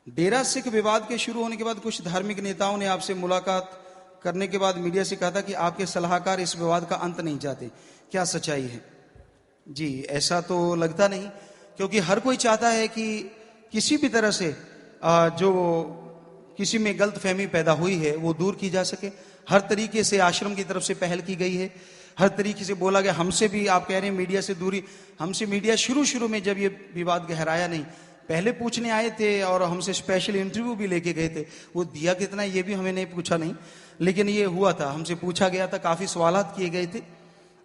डेरा सिख विवाद के शुरू होने के बाद कुछ धार्मिक नेताओं ने आपसे मुलाकात करने के बाद मीडिया से कहा था कि आपके सलाहकार इस विवाद का अंत नहीं चाहते, क्या सच्चाई है? जी, ऐसा तो लगता नहीं, क्योंकि हर कोई चाहता है कि किसी भी तरह से जो किसी में गलतफहमी पैदा हुई है वो दूर की जा सके। हर तरीके से आश्रम की तरफ से पहल की गई है, हर तरीके से बोला गया। हमसे भी आप कह रहे हैं मीडिया से दूरी, हमसे मीडिया शुरू में जब ये विवाद गहराया नहीं, पहले पूछने आए थे और हमसे स्पेशल इंटरव्यू भी लेके गए थे, वो दिया कितना ये भी हमें नहीं पूछा नहीं, लेकिन ये हुआ था, हमसे पूछा गया था, काफी सवालात किए गए थे।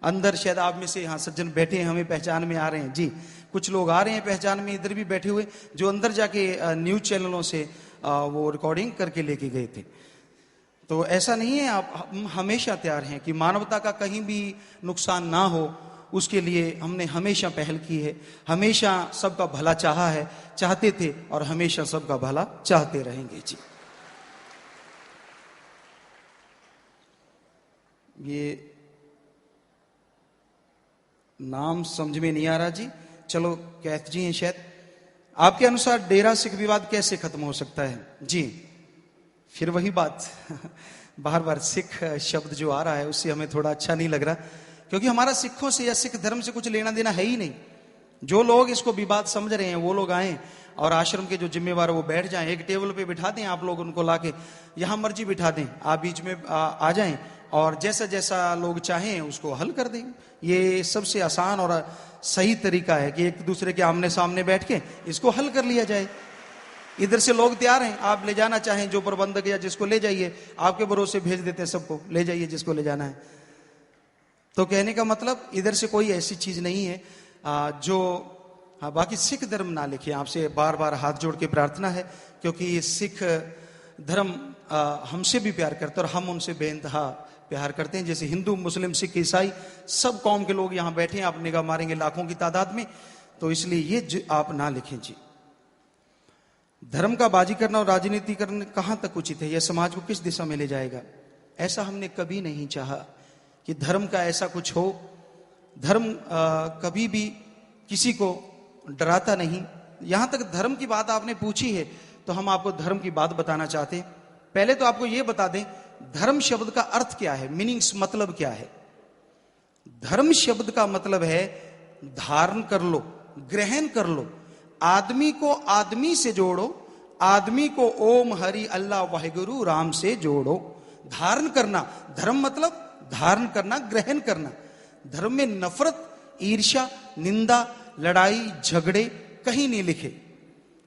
अंदर शायद आप में से यहाँ सज्जन बैठे हैं, हमें पहचान में आ रहे हैं जी, कुछ लोग आ रहे हैं पहचान में, इधर भी बैठे हुए जो अंदर जाके न्यूज चैनलों से वो रिकॉर्डिंग करके लेके गए थे। तो ऐसा नहीं है, आप हमेशा तैयार हैं कि मानवता का कहीं भी नुकसान ना हो, उसके लिए हमने हमेशा पहल की है, हमेशा सबका भला चाहा है, चाहते थे और हमेशा सबका भला चाहते रहेंगे जी। ये नाम समझ में नहीं आ रहा जी, चलो कैथ जी हैं शायद। आपके अनुसार डेरा सिख विवाद कैसे खत्म हो सकता है? जी, फिर वही बात बार बार सिख शब्द जो आ रहा है उससे हमें थोड़ा अच्छा नहीं लग रहा, क्योंकि हमारा सिखों से या सिख धर्म से कुछ लेना देना है ही नहीं। जो लोग इसको विवाद समझ रहे हैं वो लोग आए और आश्रम के जो जिम्मेवार वो बैठ जाएं, एक टेबल पे बिठा दें, आप लोग उनको लाके यहां मर्जी बिठा दें, आप बीच में आ जाएं और जैसा जैसा लोग चाहें उसको हल कर दें। ये सबसे आसान और सही तरीका है कि एक दूसरे के आमने सामने बैठ के इसको हल कर लिया जाए। इधर से लोग तैयार हैं, आप ले जाना चाहें जो प्रबंधक या जिसको ले जाइए, आपके भरोसे भेज देते हैं सबको, ले जाइए जिसको ले जाना है। तो कहने का मतलब इधर से कोई ऐसी चीज नहीं है जो बाकी सिख धर्म ना लिखे। आपसे बार बार हाथ जोड़ के प्रार्थना है, क्योंकि ये सिख धर्म हमसे भी प्यार करते हैं और हम उनसे बेइंतहा प्यार करते हैं। जैसे हिंदू, मुस्लिम, सिख, ईसाई सब कौम के लोग यहाँ बैठे हैं, आप निगाह मारेंगे लाखों की तादाद में, तो इसलिए ये आप ना लिखें जी। धर्म का बाजी करना और राजनीति करना कहां तक उचित है? यह समाज को किस दिशा में ले जाएगा? ऐसा हमने कभी नहीं चाहा कि धर्म का ऐसा कुछ हो। धर्म कभी भी किसी को डराता नहीं। यहां तक धर्म की बात आपने पूछी है तो हम आपको धर्म की बात बताना चाहते हैं। पहले तो आपको यह बता दें धर्म शब्द का अर्थ क्या है, मीनिंग्स, मतलब क्या है। धर्म शब्द का मतलब है धारण कर लो, ग्रहण कर लो, आदमी को आदमी से जोड़ो, आदमी को ओम हरि अल्लाह वाहिगुरु राम से जोड़ो। धारण करना, धर्म मतलब धारण करना, ग्रहण करना। धर्म में नफरत, ईर्ष्या, निंदा, लड़ाई, झगड़े कहीं नहीं लिखे।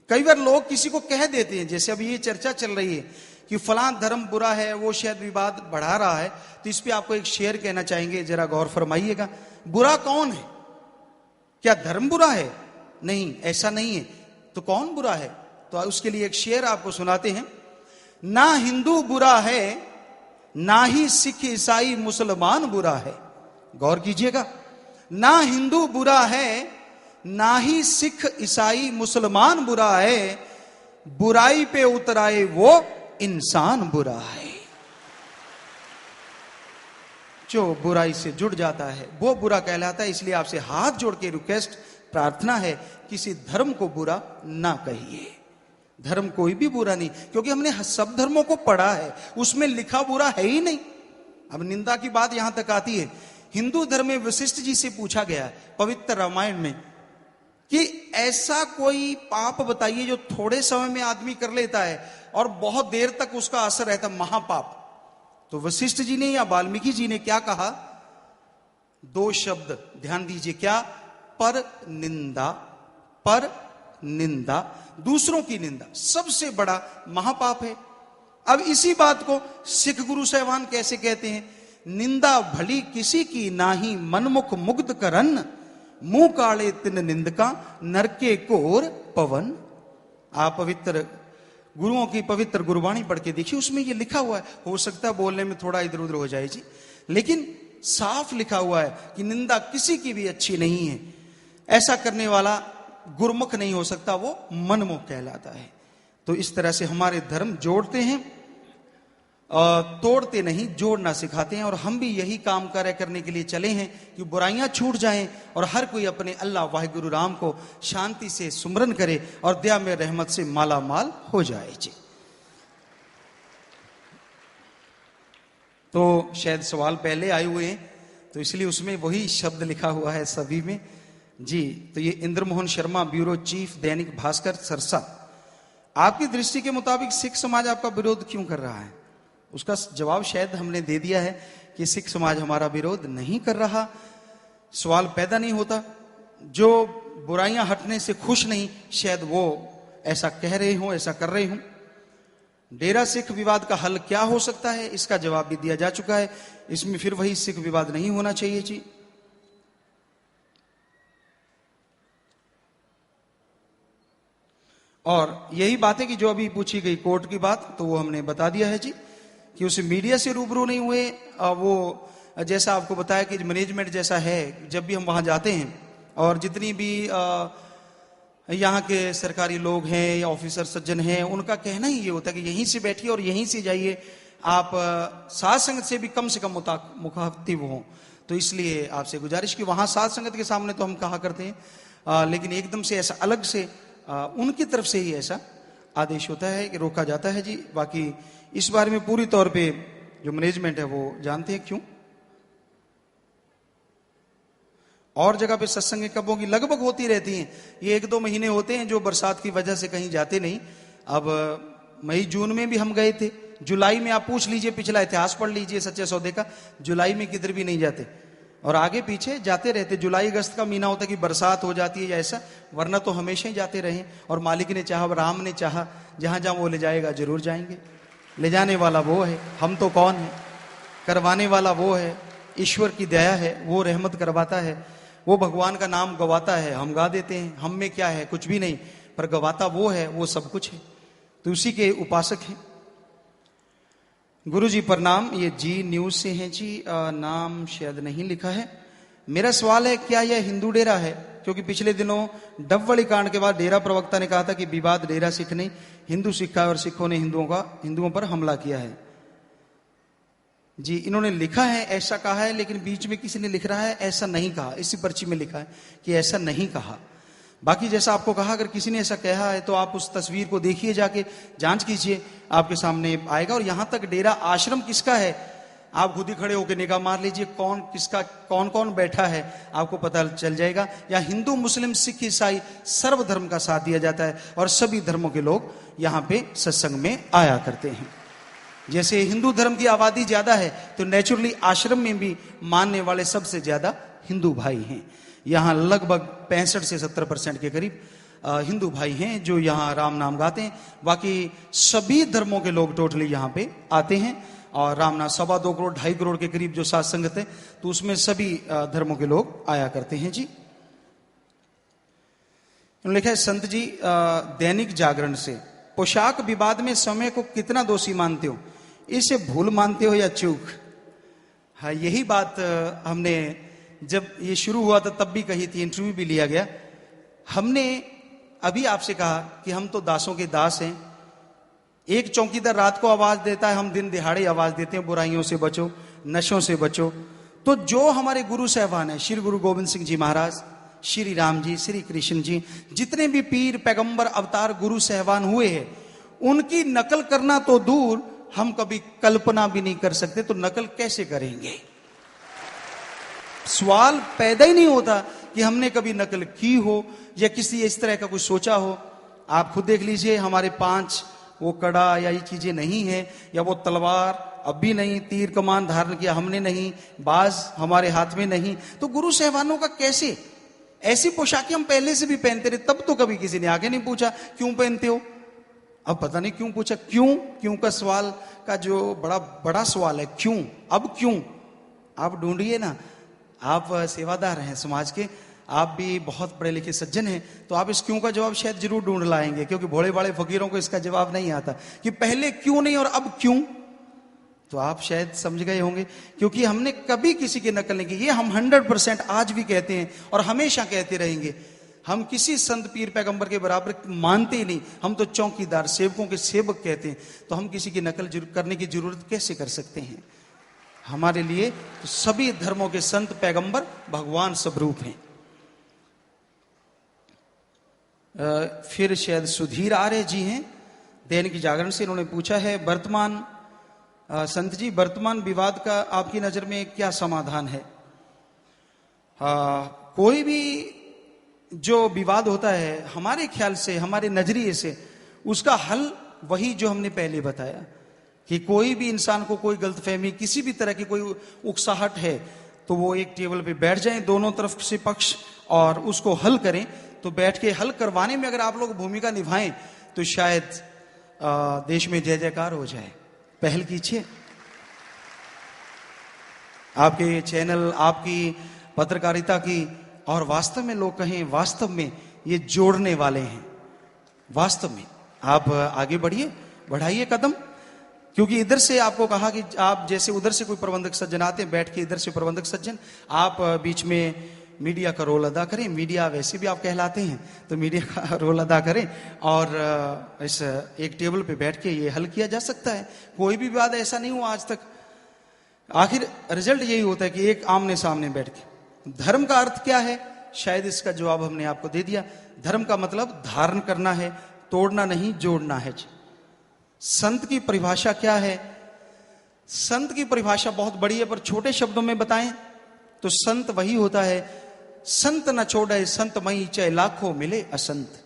कई बार लोग किसी को कह देते हैं, जैसे अभी ये चर्चा चल रही है कि फलां धर्म बुरा है, वो शायद विवाद बढ़ा रहा है, तो इस पे आपको एक शेर कहना चाहेंगे, जरा गौर फरमाइएगा। बुरा कौन है? क्या धर्म बुरा है? नहीं, ऐसा नहीं है। तो कौन बुरा है? तो उसके लिए एक शेर आपको सुनाते हैं। ना हिंदू बुरा है, ना ही सिख, ईसाई, मुसलमान बुरा है। गौर कीजिएगा, ना हिंदू बुरा है, ना ही सिख ईसाई मुसलमान बुरा है, बुराई पे उतराए वो इंसान बुरा है। जो बुराई से जुड़ जाता है वो बुरा कहलाता है। इसलिए आपसे हाथ जोड़ के रिक्वेस्ट, प्रार्थना है, किसी धर्म को बुरा ना कहिए। धर्म कोई भी बुरा नहीं, क्योंकि हमने सब धर्मों को पढ़ा है, उसमें लिखा बुरा है ही नहीं। अब निंदा की बात यहां तक आती है। हिंदू धर्म में वशिष्ठ जी से पूछा गया पवित्र रामायण में कि ऐसा कोई पाप बताइए जो थोड़े समय में आदमी कर लेता है और बहुत देर तक उसका असर रहता, महापाप। तो वशिष्ठ जी ने या वाल्मीकि जी ने क्या कहा? 2 शब्द ध्यान दीजिए, क्या? पर निंदा। पर निंदा, दूसरों की निंदा सबसे बड़ा महापाप है। अब इसी बात को सिख गुरु साहिबान कैसे कहते हैं? निंदा भली किसी की नाही, मनमुख मुग्ध करन, मुंह काले तिन निंदका, नरके कोर पवन। आप पवित्र गुरुओं की पवित्र गुरबाणी पढ़ के देखिए, उसमें ये लिखा हुआ है। हो सकता है बोलने में थोड़ा इधर उधर हो जाए जी, लेकिन साफ लिखा हुआ है कि निंदा किसी की भी अच्छी नहीं है। ऐसा करने वाला गुरमुख नहीं हो सकता, वो मनमुख कहलाता है। तो इस तरह से हमारे धर्म जोड़ते हैं, तोड़ते नहीं, जोड़ना सिखाते हैं। और हम भी यही काम कार्य करने के लिए चले हैं कि बुराइयां छूट जाएं और हर कोई अपने अल्लाह वाहिगुरु राम को शांति से सुमरन करे और दया में रहमत से माला माल हो जाए जी। तो शायद सवाल पहले आए हुए हैं, तो इसलिए उसमें वही शब्द लिखा हुआ है सभी में जी। तो ये इंद्रमोहन शर्मा, ब्यूरो चीफ, दैनिक भास्कर, सरसा। आपकी दृष्टि के मुताबिक सिख समाज आपका विरोध क्यों कर रहा है? उसका जवाब शायद हमने दे दिया है कि सिख समाज हमारा विरोध नहीं कर रहा। सवाल पैदा नहीं होता। जो बुराइयां हटने से खुश नहीं, शायद वो ऐसा कह रहे हों, ऐसा कर रहे हों। डेरा सिख विवाद का हल क्या हो सकता है? इसका जवाब भी दिया जा चुका है। इसमें फिर वही सिख विवाद नहीं होना चाहिए जी। और यही बात है कि जो अभी पूछी गई कोर्ट की बात, तो वो हमने बता दिया है जी कि उस मीडिया से रूबरू नहीं हुए। वो जैसा आपको बताया कि मैनेजमेंट जैसा है, जब भी हम वहां जाते हैं और जितनी भी यहाँ के सरकारी लोग हैं या ऑफिसर सज्जन हैं, उनका कहना ही ये होता है कि यहीं से बैठिए और यहीं से जाइए, आप साध संगत से भी कम मुखातिब हों। तो इसलिए आपसे गुजारिश कि वहां साध संगत के सामने तो हम कहा करते हैं, लेकिन एकदम से ऐसा अलग से उनकी तरफ से ही ऐसा आदेश होता है कि रोका जाता है जी। बाकी इस बारे में पूरी तौर पे जो मैनेजमेंट है वो जानते हैं क्यों। और जगह पे सत्संग कबों की लगभग होती रहती हैं। ये 1-2 महीने होते हैं जो बरसात की वजह से कहीं जाते नहीं। अब मई जून में भी हम गए थे, जुलाई में आप पूछ लीजिए, पिछला इतिहास पढ़ लीजिए सच्चे सौदे का, जुलाई में किधर भी नहीं जाते और आगे पीछे जाते रहते। जुलाई अगस्त का महीना होता है कि बरसात हो जाती है या ऐसा, वरना तो हमेशा ही जाते रहे। और मालिक ने चाहा, राम ने चाहा, जहां जहां वो ले जाएगा जरूर जाएंगे। ले जाने वाला वो है, हम तो कौन है। करवाने वाला वो है, ईश्वर की दया है, वो रहमत करवाता है, वो भगवान का नाम गवाता है, हम गा देते हैं। हम में क्या है? कुछ भी नहीं, पर गवाता वो है, वो सब कुछ है। तो उसी के उपासक हैं। गुरु जी प्रणाम, ये जी न्यूज से हैं जी, नाम शायद नहीं लिखा है। मेरा सवाल है, क्या यह हिंदू डेरा है? क्योंकि पिछले दिनों डबवली कांड के बाद डेरा प्रवक्ता ने कहा था कि विवाद डेरा सिख नहीं, हिंदू सिखा और सिखों ने हिंदुओं पर हमला किया है जी। इन्होंने लिखा है ऐसा कहा है, लेकिन बीच में किसी ने लिख रहा है ऐसा नहीं कहा। इसी पर्ची में लिखा है कि ऐसा नहीं कहा। बाकी जैसा आपको कहा, अगर किसी ने ऐसा कहा है तो आप उस तस्वीर को देखिए, जाके जांच कीजिए, आपके सामने आएगा। और यहां तक डेरा आश्रम किसका है, आप खुद ही खड़े होकर निगाह मार लीजिए, कौन कौन बैठा है, आपको पता चल जाएगा। या हिंदू, मुस्लिम, सिख, ईसाई सर्व धर्म का साथ दिया जाता है और सभी धर्मों के लोग यहाँ पे सत्संग में आया करते हैं। जैसे हिंदू धर्म की आबादी ज्यादा है तो नेचुरली आश्रम में भी मानने वाले सबसे ज्यादा हिंदू भाई हैं। यहाँ लगभग 65 से 70% के करीब हिंदू भाई हैं जो यहाँ राम नाम गाते हैं। बाकी सभी धर्मों के लोग टोटली यहाँ पे आते हैं और राम नाम 2.25 करोड़ 2.5 करोड़ के करीब जो साथ संगत है, तो उसमें सभी धर्मों के लोग आया करते हैं जी। लिखा है संत जी दैनिक जागरण से, पोशाक विवाद में समय को कितना दोषी मानते हो? इसे भूल मानते हो या चूक? हाँ, यही बात हमने जब ये शुरू हुआ था तब भी कही थी, इंटरव्यू भी लिया गया हमने अभी आपसे कहा कि हम तो दासों के दास हैं। एक चौकीदार रात को आवाज देता है, हम दिन दिहाड़े आवाज देते हैं बुराइयों से बचो, नशों से बचो। तो जो हमारे गुरु साहबान हैं, श्री गुरु गोविंद सिंह जी महाराज, श्री राम जी, श्री कृष्ण जी, जितने भी पीर पैगंबर अवतार गुरु साहबान हुए हैं, उनकी नकल करना तो दूर, हम कभी कल्पना भी नहीं कर सकते, तो नकल कैसे करेंगे? सवाल पैदा ही नहीं होता कि हमने कभी नकल की हो या किसी इस तरह का कुछ सोचा हो। आप खुद देख लीजिए, हमारे 5 वो कड़ा या ये चीजें नहीं है, या वो तलवार अब भी नहीं, तीर कमान धारण किया हमने नहीं, बाज हमारे हाथ में नहीं। तो गुरु साहबानों का कैसे? ऐसी पोशाकें हम पहले से भी पहनते रहे, तब तो कभी किसी ने आगे नहीं पूछा क्यों पहनते हो। अब पता नहीं क्यों पूछा। क्यों का सवाल का जो बड़ा सवाल है, क्यों, अब क्यों? आप ढूंढिए ना, आप सेवादार हैं समाज के, आप भी बहुत पढ़े लिखे सज्जन हैं, तो आप इस क्यों का जवाब शायद जरूर ढूंढ लाएंगे, क्योंकि भोले भाले फकीरों को इसका जवाब नहीं आता कि पहले क्यों नहीं और अब क्यों। तो आप शायद समझ गए होंगे, क्योंकि हमने कभी किसी की नकल नहीं की। ये हम 100% आज भी कहते हैं और हमेशा कहते रहेंगे। हम किसी संत पीर पैगंबर के बराबर मानते ही नहीं, हम तो चौकीदार सेवकों के सेवक कहते हैं। तो हम किसी की नकल करने की जरूरत कैसे कर सकते हैं? हमारे लिए तो सभी धर्मों के संत पैगंबर भगवान स्वरूप हैं। फिर शायद सुधीर आर्य जी हैं, दैनिक जागरण से, इन्होंने पूछा है, वर्तमान संत जी, वर्तमान विवाद का आपकी नजर में क्या समाधान है? कोई भी जो विवाद होता है, हमारे ख्याल से, हमारे नजरिए से, उसका हल वही जो हमने पहले बताया कि कोई भी इंसान को कोई गलतफहमी, किसी भी तरह की कोई उकसाहट है, तो वो एक टेबल पे बैठ जाएं, दोनों तरफ से पक्ष, और उसको हल करें। तो बैठ के हल करवाने में अगर आप लोग भूमिका निभाएं तो शायद देश में जय जयकार हो जाए। पहल कीजिए। आपके चैनल, आपकी पत्रकारिता की, और वास्तव में लोग कहें, वास्तव में ये जोड़ने वाले हैं। वास्तव में आप आगे बढ़िए, बढ़ाइए कदम, क्योंकि इधर से आपको कहा कि आप जैसे उधर से कोई प्रबंधक सज्जन आते हैं, बैठ के इधर से प्रबंधक सज्जन, आप बीच में मीडिया का रोल अदा करें। मीडिया वैसे भी आप कहलाते हैं, तो मीडिया का रोल अदा करें, और इस एक टेबल पे बैठ के ये हल किया जा सकता है। कोई भी विवाद ऐसा नहीं हुआ आज तक। आखिर रिजल्ट यही होता है कि एक आमने सामने बैठ के। धर्म का अर्थ क्या है? शायद इसका जवाब हमने आपको दे दिया। धर्म का मतलब धारण करना है, तोड़ना नहीं, जोड़ना है। संत की परिभाषा क्या है? संत की परिभाषा बहुत बड़ी है, पर छोटे शब्दों में बताएं तो संत वही होता है, संत न छोड़े संत मई, चाहे लाखों मिले असंत।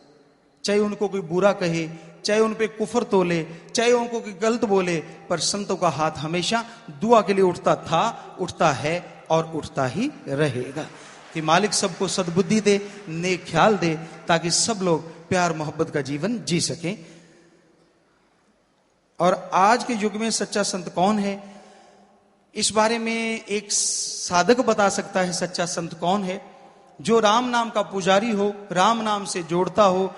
चाहे उनको कोई बुरा कहे, चाहे उन पे कुफर तोले, चाहे उनको कोई गलत बोले, पर संतों का हाथ हमेशा दुआ के लिए उठता था, उठता है और उठता ही रहेगा। कि मालिक सबको सद्बुद्धि दे, नेक ख्याल दे, ताकि सब लोग प्यार मोहब्बत का जीवन जी सकें। और आज के युग में सच्चा संत कौन है, इस बारे में एक साधक बता सकता है सच्चा संत कौन है। जो राम नाम का पुजारी हो, राम नाम से जोड़ता हो,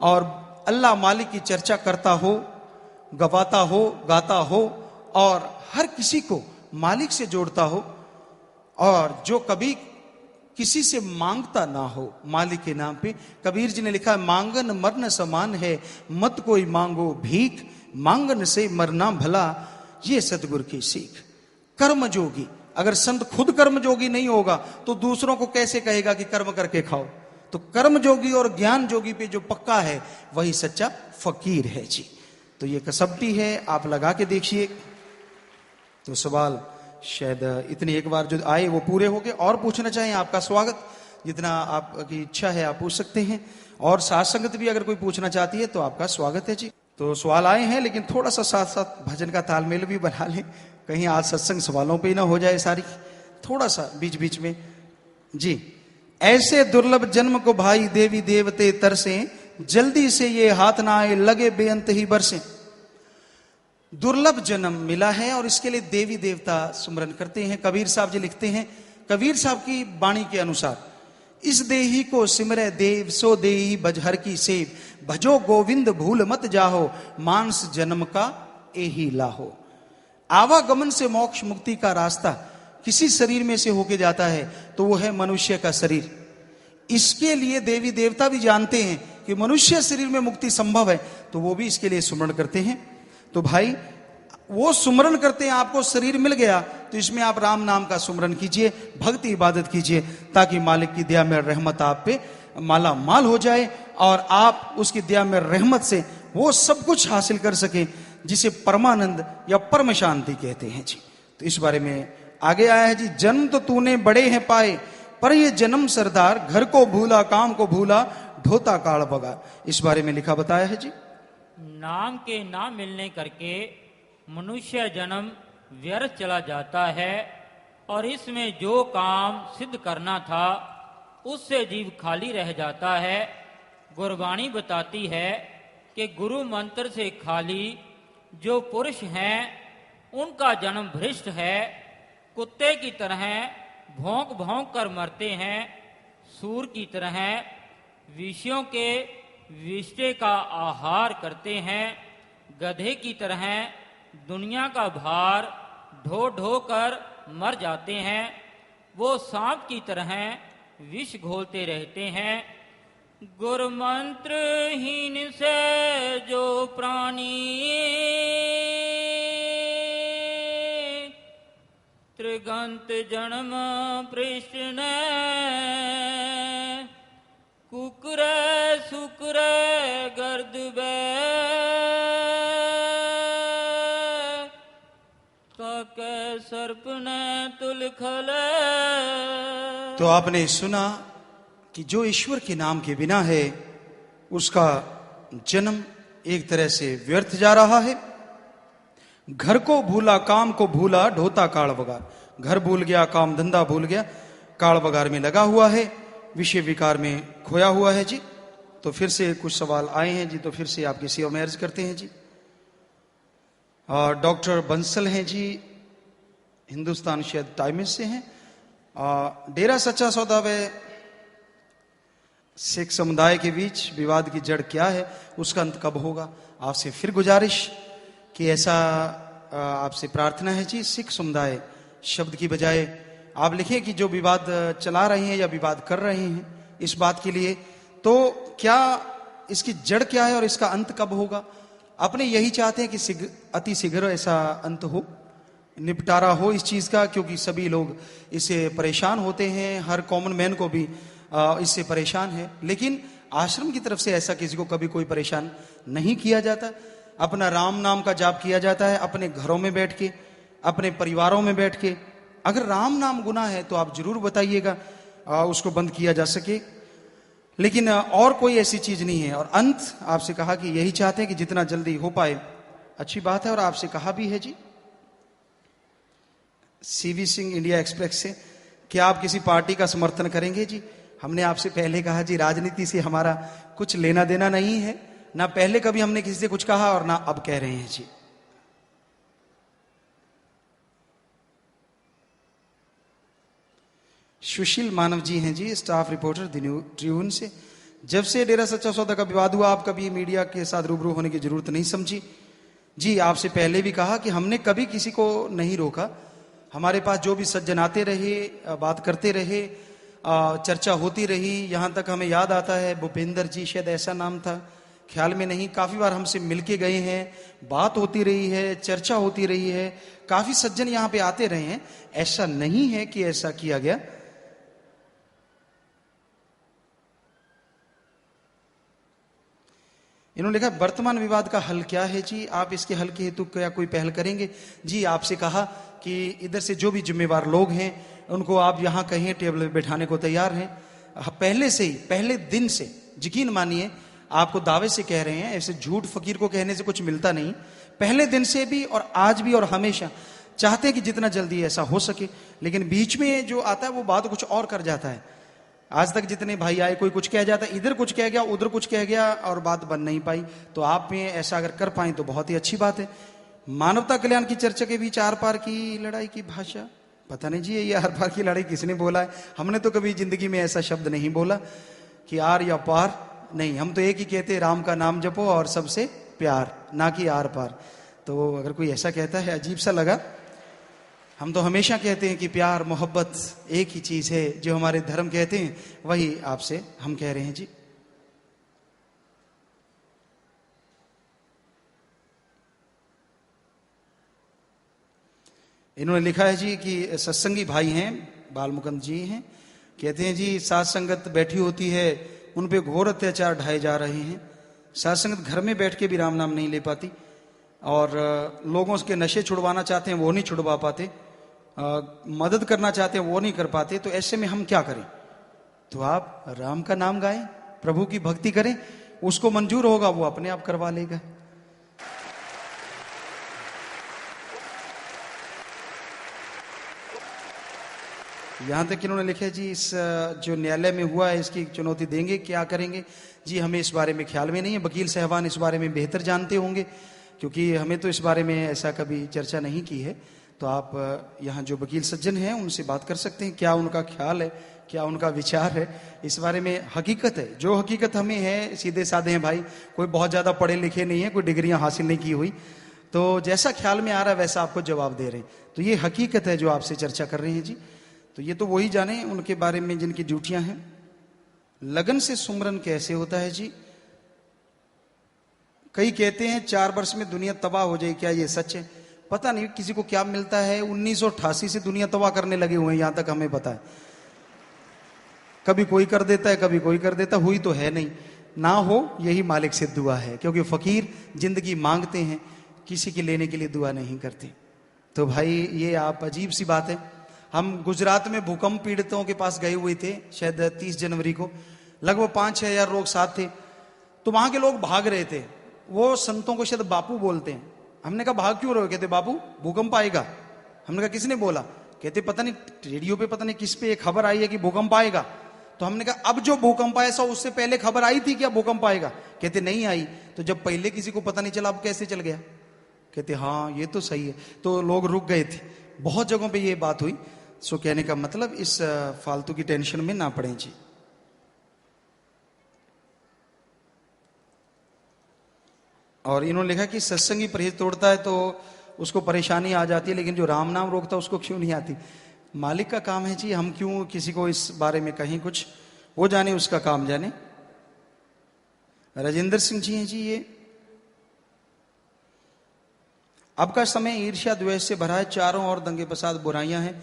और अल्लाह मालिक की चर्चा करता हो, गवाता हो, गाता हो, और हर किसी को मालिक से जोड़ता हो, और जो कभी किसी से मांगता ना हो मालिक के नाम पे। कबीर जी ने लिखा है, मांगन मरन समान है, मत कोई मांगो भीख, मांगन से मरना भला, ये सतगुरु की सीख। कर्म जोगी, अगर संत खुद कर्म जोगी नहीं होगा तो दूसरों को कैसे कहेगा कि कर्म करके खाओ। तो कर्म जोगी और ज्ञान जोगी पे जो पक्का है वही सच्चा फकीर है जी। तो ये कसब्टी है, आप लगा के देखिए। तो सवाल शायद इतनी एक बार जो आए वो पूरे हो गए। और पूछना चाहें, आपका स्वागत, जितना आपकी इच्छा है आप पूछ सकते हैं। और साथ संगत भी अगर कोई पूछना चाहती है तो आपका स्वागत है जी। तो सवाल आए हैं, लेकिन थोड़ा सा साथ साथ भजन का तालमेल भी बना लें, कहीं आज सत्संग सवालों पे ही ना हो जाए सारी, थोड़ा सा बीच बीच में जी। ऐसे दुर्लभ जन्म को भाई देवी देवते तरसे, जल्दी से ये हाथ ना आए लगे बेअंत ही बरसे। दुर्लभ जन्म मिला है और इसके लिए देवी देवता सुमरन करते हैं। कबीर साहब जी लिखते हैं, कबीर साहब की वाणी के अनुसार, इस देही को सिमरे देव, सो देही बजहर की सेव, भजो गोविंद भूल मत जाहो, मानस जन्म का एही लाहो। आवागमन से मोक्ष मुक्ति का रास्ता किसी शरीर में से होके जाता है तो वो है मनुष्य का शरीर। इसके लिए देवी देवता भी जानते हैं कि मनुष्य शरीर में मुक्ति संभव है, तो वो भी इसके लिए सुमरण करते हैं। तो भाई वो सुमरण करते हैं, आपको शरीर मिल गया तो इसमें आप राम नाम का सुमरण कीजिए, भक्ति इबादत कीजिए, ताकि मालिक की दया में रहमत आप पे माला माल हो जाए और आप उसकी दया में रहमत से वो सब कुछ हासिल कर सके जिसे परमानंद या परम शांति कहते हैं जी। तो इस बारे में आगे आया है जी, जन्म तो तूने बड़े हैं पाए, पर ये जन्म सरदार, घर को भूला काम को भूला, ढोता काल बगा। इस बारे में लिखा बताया है जी। नाम के ना मिलने करके मनुष्य जन्म व्यर्थ चला जाता है और इसमें जो काम सिद्ध करना था उससे जीव खाली रह जाता है। गुरबाणी बताती है कि गुरु मंत्र से खाली जो पुरुष हैं उनका जन्म भ्रष्ट है, कुत्ते की तरह भौंक भौंक कर मरते हैं, सूर की तरह विषयों के विषय का आहार करते हैं, गधे की तरह दुनिया का भार ढो ढो कर मर जाते हैं, वो सांप की तरह विष घोलते रहते हैं। गुरु मंत्रहीन से जो प्राणी त्रिगंत जन्म प्रश्न कुकर सुकर गर्द बे काके सर्प ने तुलखल। तो आपने सुना कि जो ईश्वर के नाम के बिना है उसका जन्म एक तरह से व्यर्थ जा रहा है। घर को भूला काम को भूला, ढोता काल बगार। घर भूल गया, काम धंधा भूल गया, काल बगार में लगा हुआ है, विषय विकार में खोया हुआ है जी। तो फिर से कुछ सवाल आए हैं जी, तो फिर से आपकी सेवा में अर्ज करते हैं जी। डॉक्टर बंसल हैं जी, हिंदुस्तान शायद टाइम्स से हैं। डेरा सच्चा सौदा व सिख समुदाय के बीच विवाद की जड़ क्या है, उसका अंत कब होगा। आपसे फिर गुजारिश कि ऐसा आपसे प्रार्थना है जी, सिख समुदाय शब्द की बजाय आप लिखें कि जो विवाद चला रहे हैं या विवाद कर रहे हैं इस बात के लिए, तो क्या इसकी जड़ क्या है और इसका अंत कब होगा। अपने यही चाहते हैं कि अति शीघ्र ऐसा अंत हो, निपटारा हो इस चीज का, क्योंकि सभी लोग इससे परेशान होते हैं, हर कॉमन मैन को भी इससे परेशान है। लेकिन आश्रम की तरफ से ऐसा किसी को कभी कोई परेशान नहीं किया जाता। अपना राम नाम का जाप किया जाता है अपने घरों में बैठ के, अपने परिवारों में बैठ के। अगर राम नाम गुनाह है तो आप जरूर बताइएगा, उसको बंद किया जा सके, लेकिन और कोई ऐसी चीज नहीं है। और अंत आपसे कहा कि यही चाहते हैं कि जितना जल्दी हो पाए अच्छी बात है। और आपसे कहा भी है जी सीवी सिंह इंडिया एक्सप्रेस से, क्या आप किसी पार्टी का समर्थन करेंगे जी। हमने आपसे पहले कहा जी, राजनीति से हमारा कुछ लेना देना नहीं है, ना पहले कभी हमने किसी से कुछ कहा और ना अब कह रहे हैं जी। सुशील मानव जी हैं जी, staff reporter the New Tribune से। जब से डेरा सच्चा सौदा का विवाद हुआ, आप कभी मीडिया के साथ रूबरू होने की जरूरत नहीं समझी जी। आपसे पहले भी कहा कि हमने कभी किसी को नहीं रोका। हमारे पास जो भी सज्जन आते रहे, बात करते रहे, चर्चा होती रही। यहां तक हमें याद आता है भूपेंद्र जी, शायद ऐसा नाम था, ख्याल में नहीं, काफी बार हमसे मिलके गए हैं, बात होती रही है, चर्चा होती रही है, काफी सज्जन यहां पे आते रहे हैं। ऐसा नहीं है कि ऐसा किया गया। इन्होंने लिखा वर्तमान विवाद का हल क्या है जी, आप इसके हल के हेतु क्या कोई पहल करेंगे जी। आपसे कहा कि इधर से जो भी जिम्मेवार लोग हैं उनको आप यहां कहीं टेबल पे बैठाने को तैयार हैं। पहले से ही, पहले दिन से, यकीन मानिए आपको दावे से कह रहे हैं, ऐसे झूठ फकीर को कहने से कुछ मिलता नहीं। पहले दिन से भी और आज भी और हमेशा चाहते हैं कि जितना जल्दी ऐसा हो सके, लेकिन बीच में जो आता है वो बात कुछ और कर जाता है। आज तक जितने भाई आए, कोई कुछ कह जाता है, इधर कुछ कह गया, उधर कुछ कह गया और बात बन नहीं पाई। तो आप में ऐसा अगर कर पाए तो बहुत ही अच्छी बात है। मानवता कल्याण की चर्चा के बीच आर पार की लड़ाई की भाषा, पता नहीं जी ये आर पार की लड़ाई किसने बोला है। हमने तो कभी जिंदगी में ऐसा शब्द नहीं बोला कि आर या पार, नहीं, हम तो एक ही कहते, राम का नाम जपो और सबसे प्यार, ना कि आर पार। तो अगर कोई ऐसा कहता है अजीब सा लगा। हम तो हमेशा कहते हैं कि प्यार मोहब्बत एक ही चीज है, जो हमारे धर्म कहते हैं वही आपसे हम कह रहे हैं जी। इन्होंने लिखा है जी कि सत्संगी भाई हैं, बालमुकुंद जी हैं, कहते हैं जी सात संगत बैठी होती है, उन पे घोर अत्याचार ढाए जा रहे हैं। सात संगत घर में बैठ के भी राम नाम नहीं ले पाती, और लोगों के नशे छुड़वाना चाहते हैं वो नहीं छुड़वा पाते, मदद करना चाहते हैं वो नहीं कर पाते। तो ऐसे में हम क्या करें? तो आप राम का नाम गाएं, प्रभु की भक्ति करें, उसको मंजूर होगा, वो अपने आप करवा लेगा। यहां तक इन्होंने लिखा है जी इस जो न्यायालय में हुआ है इसकी चुनौती देंगे, क्या करेंगे जी? हमें इस बारे में ख्याल में नहीं है, वकील साहबान इस बारे में बेहतर जानते होंगे, क्योंकि हमें तो इस बारे में ऐसा कभी चर्चा नहीं की है। तो आप यहाँ जो वकील सज्जन हैं उनसे बात कर सकते हैं, क्या उनका ख्याल है, क्या उनका विचार है इस बारे में। हकीकत है, जो हकीकत हमें है, सीधे साधे हैं भाई, कोई बहुत ज़्यादा पढ़े लिखे नहीं है, कोई डिग्रियां हासिल नहीं की हुई, तो जैसा ख्याल में आ रहा है वैसा आपको जवाब दे रहे हैं। तो ये हकीकत है जो आपसे चर्चा कर रहे हैं जी। तो ये तो वही जाने उनके बारे में जिनकी ड्यूटियां हैं। लगन से सुमरन कैसे होता है जी? कई कहते हैं 4 वर्ष में दुनिया तबाह हो जाए, क्या ये सच है? पता नहीं किसी को क्या मिलता है, 1988 से दुनिया तबाह करने लगे हुए हैं, यहां तक हमें पता है। कभी कोई कर देता है, कभी कोई कर देता, हुई तो है नहीं, ना हो यही मालिक से दुआ है, क्योंकि फकीर जिंदगी मांगते हैं, किसी के लेने के लिए दुआ नहीं करते। तो भाई ये आप अजीब सी बात है। हम गुजरात में भूकंप पीड़ितों के पास गए हुए थे, शायद 30 जनवरी को, लगभग 5-6 हजार लोग साथ थे। तो वहां के लोग भाग रहे थे, वो संतों को शायद बापू बोलते हैं। हमने कहा भाग क्यों रहे हो? कहते बापू भूकंप आएगा। हमने कहा किसने बोला? कहते पता नहीं रेडियो पे पता नहीं किस पे एक खबर आई है कि भूकंप आएगा। तो हमने कहा अब जो भूकंप आया उससे पहले खबर आई थी क्या भूकंप आएगा? कहते नहीं आई। तो जब पहले किसी को पता नहीं चला अब कैसे चल गया? कहते हाँ ये तो सही है। तो लोग रुक गए थे, बहुत जगहों पे ये बात हुई। सो कहने का मतलब इस फालतू की टेंशन में ना पड़े जी। और इन्होंने लिखा कि सत्संगी परहेज तोड़ता है तो उसको परेशानी आ जाती है, लेकिन जो राम नाम रोकता है उसको क्यों नहीं आती? मालिक का काम है जी, हम क्यों किसी को इस बारे में कहें कुछ, वो जाने उसका काम जाने। राजेंद्र सिंह जी हैं जी, ये अब का समय ईर्ष्या द्वेष से भरा है, चारों ओर दंगे फसाद बुराइयां हैं।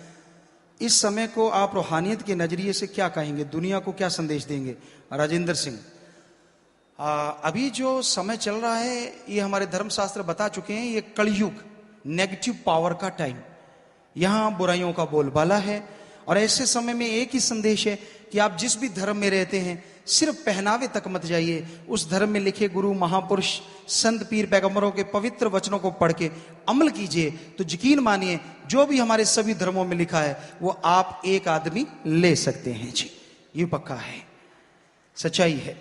इस समय को आप रूहानियत के नजरिए से क्या कहेंगे, दुनिया को क्या संदेश देंगे? राजेंद्र सिंह, अभी जो समय चल रहा है ये हमारे धर्मशास्त्र बता चुके हैं, ये कलयुग, नेगेटिव पावर का टाइम, यहां बुराइयों का बोलबाला है। और ऐसे समय में एक ही संदेश है कि आप जिस भी धर्म में रहते हैं सिर्फ पहनावे तक मत जाइए, उस धर्म में लिखे गुरु महापुरुष संत पीर पैगंबरों के पवित्र वचनों को पढ़ के अमल कीजिए। तो यकीन मानिए जो भी हमारे सभी धर्मों में लिखा है वो आप एक आदमी ले सकते हैं जी, ये पक्का है, सच्चाई है।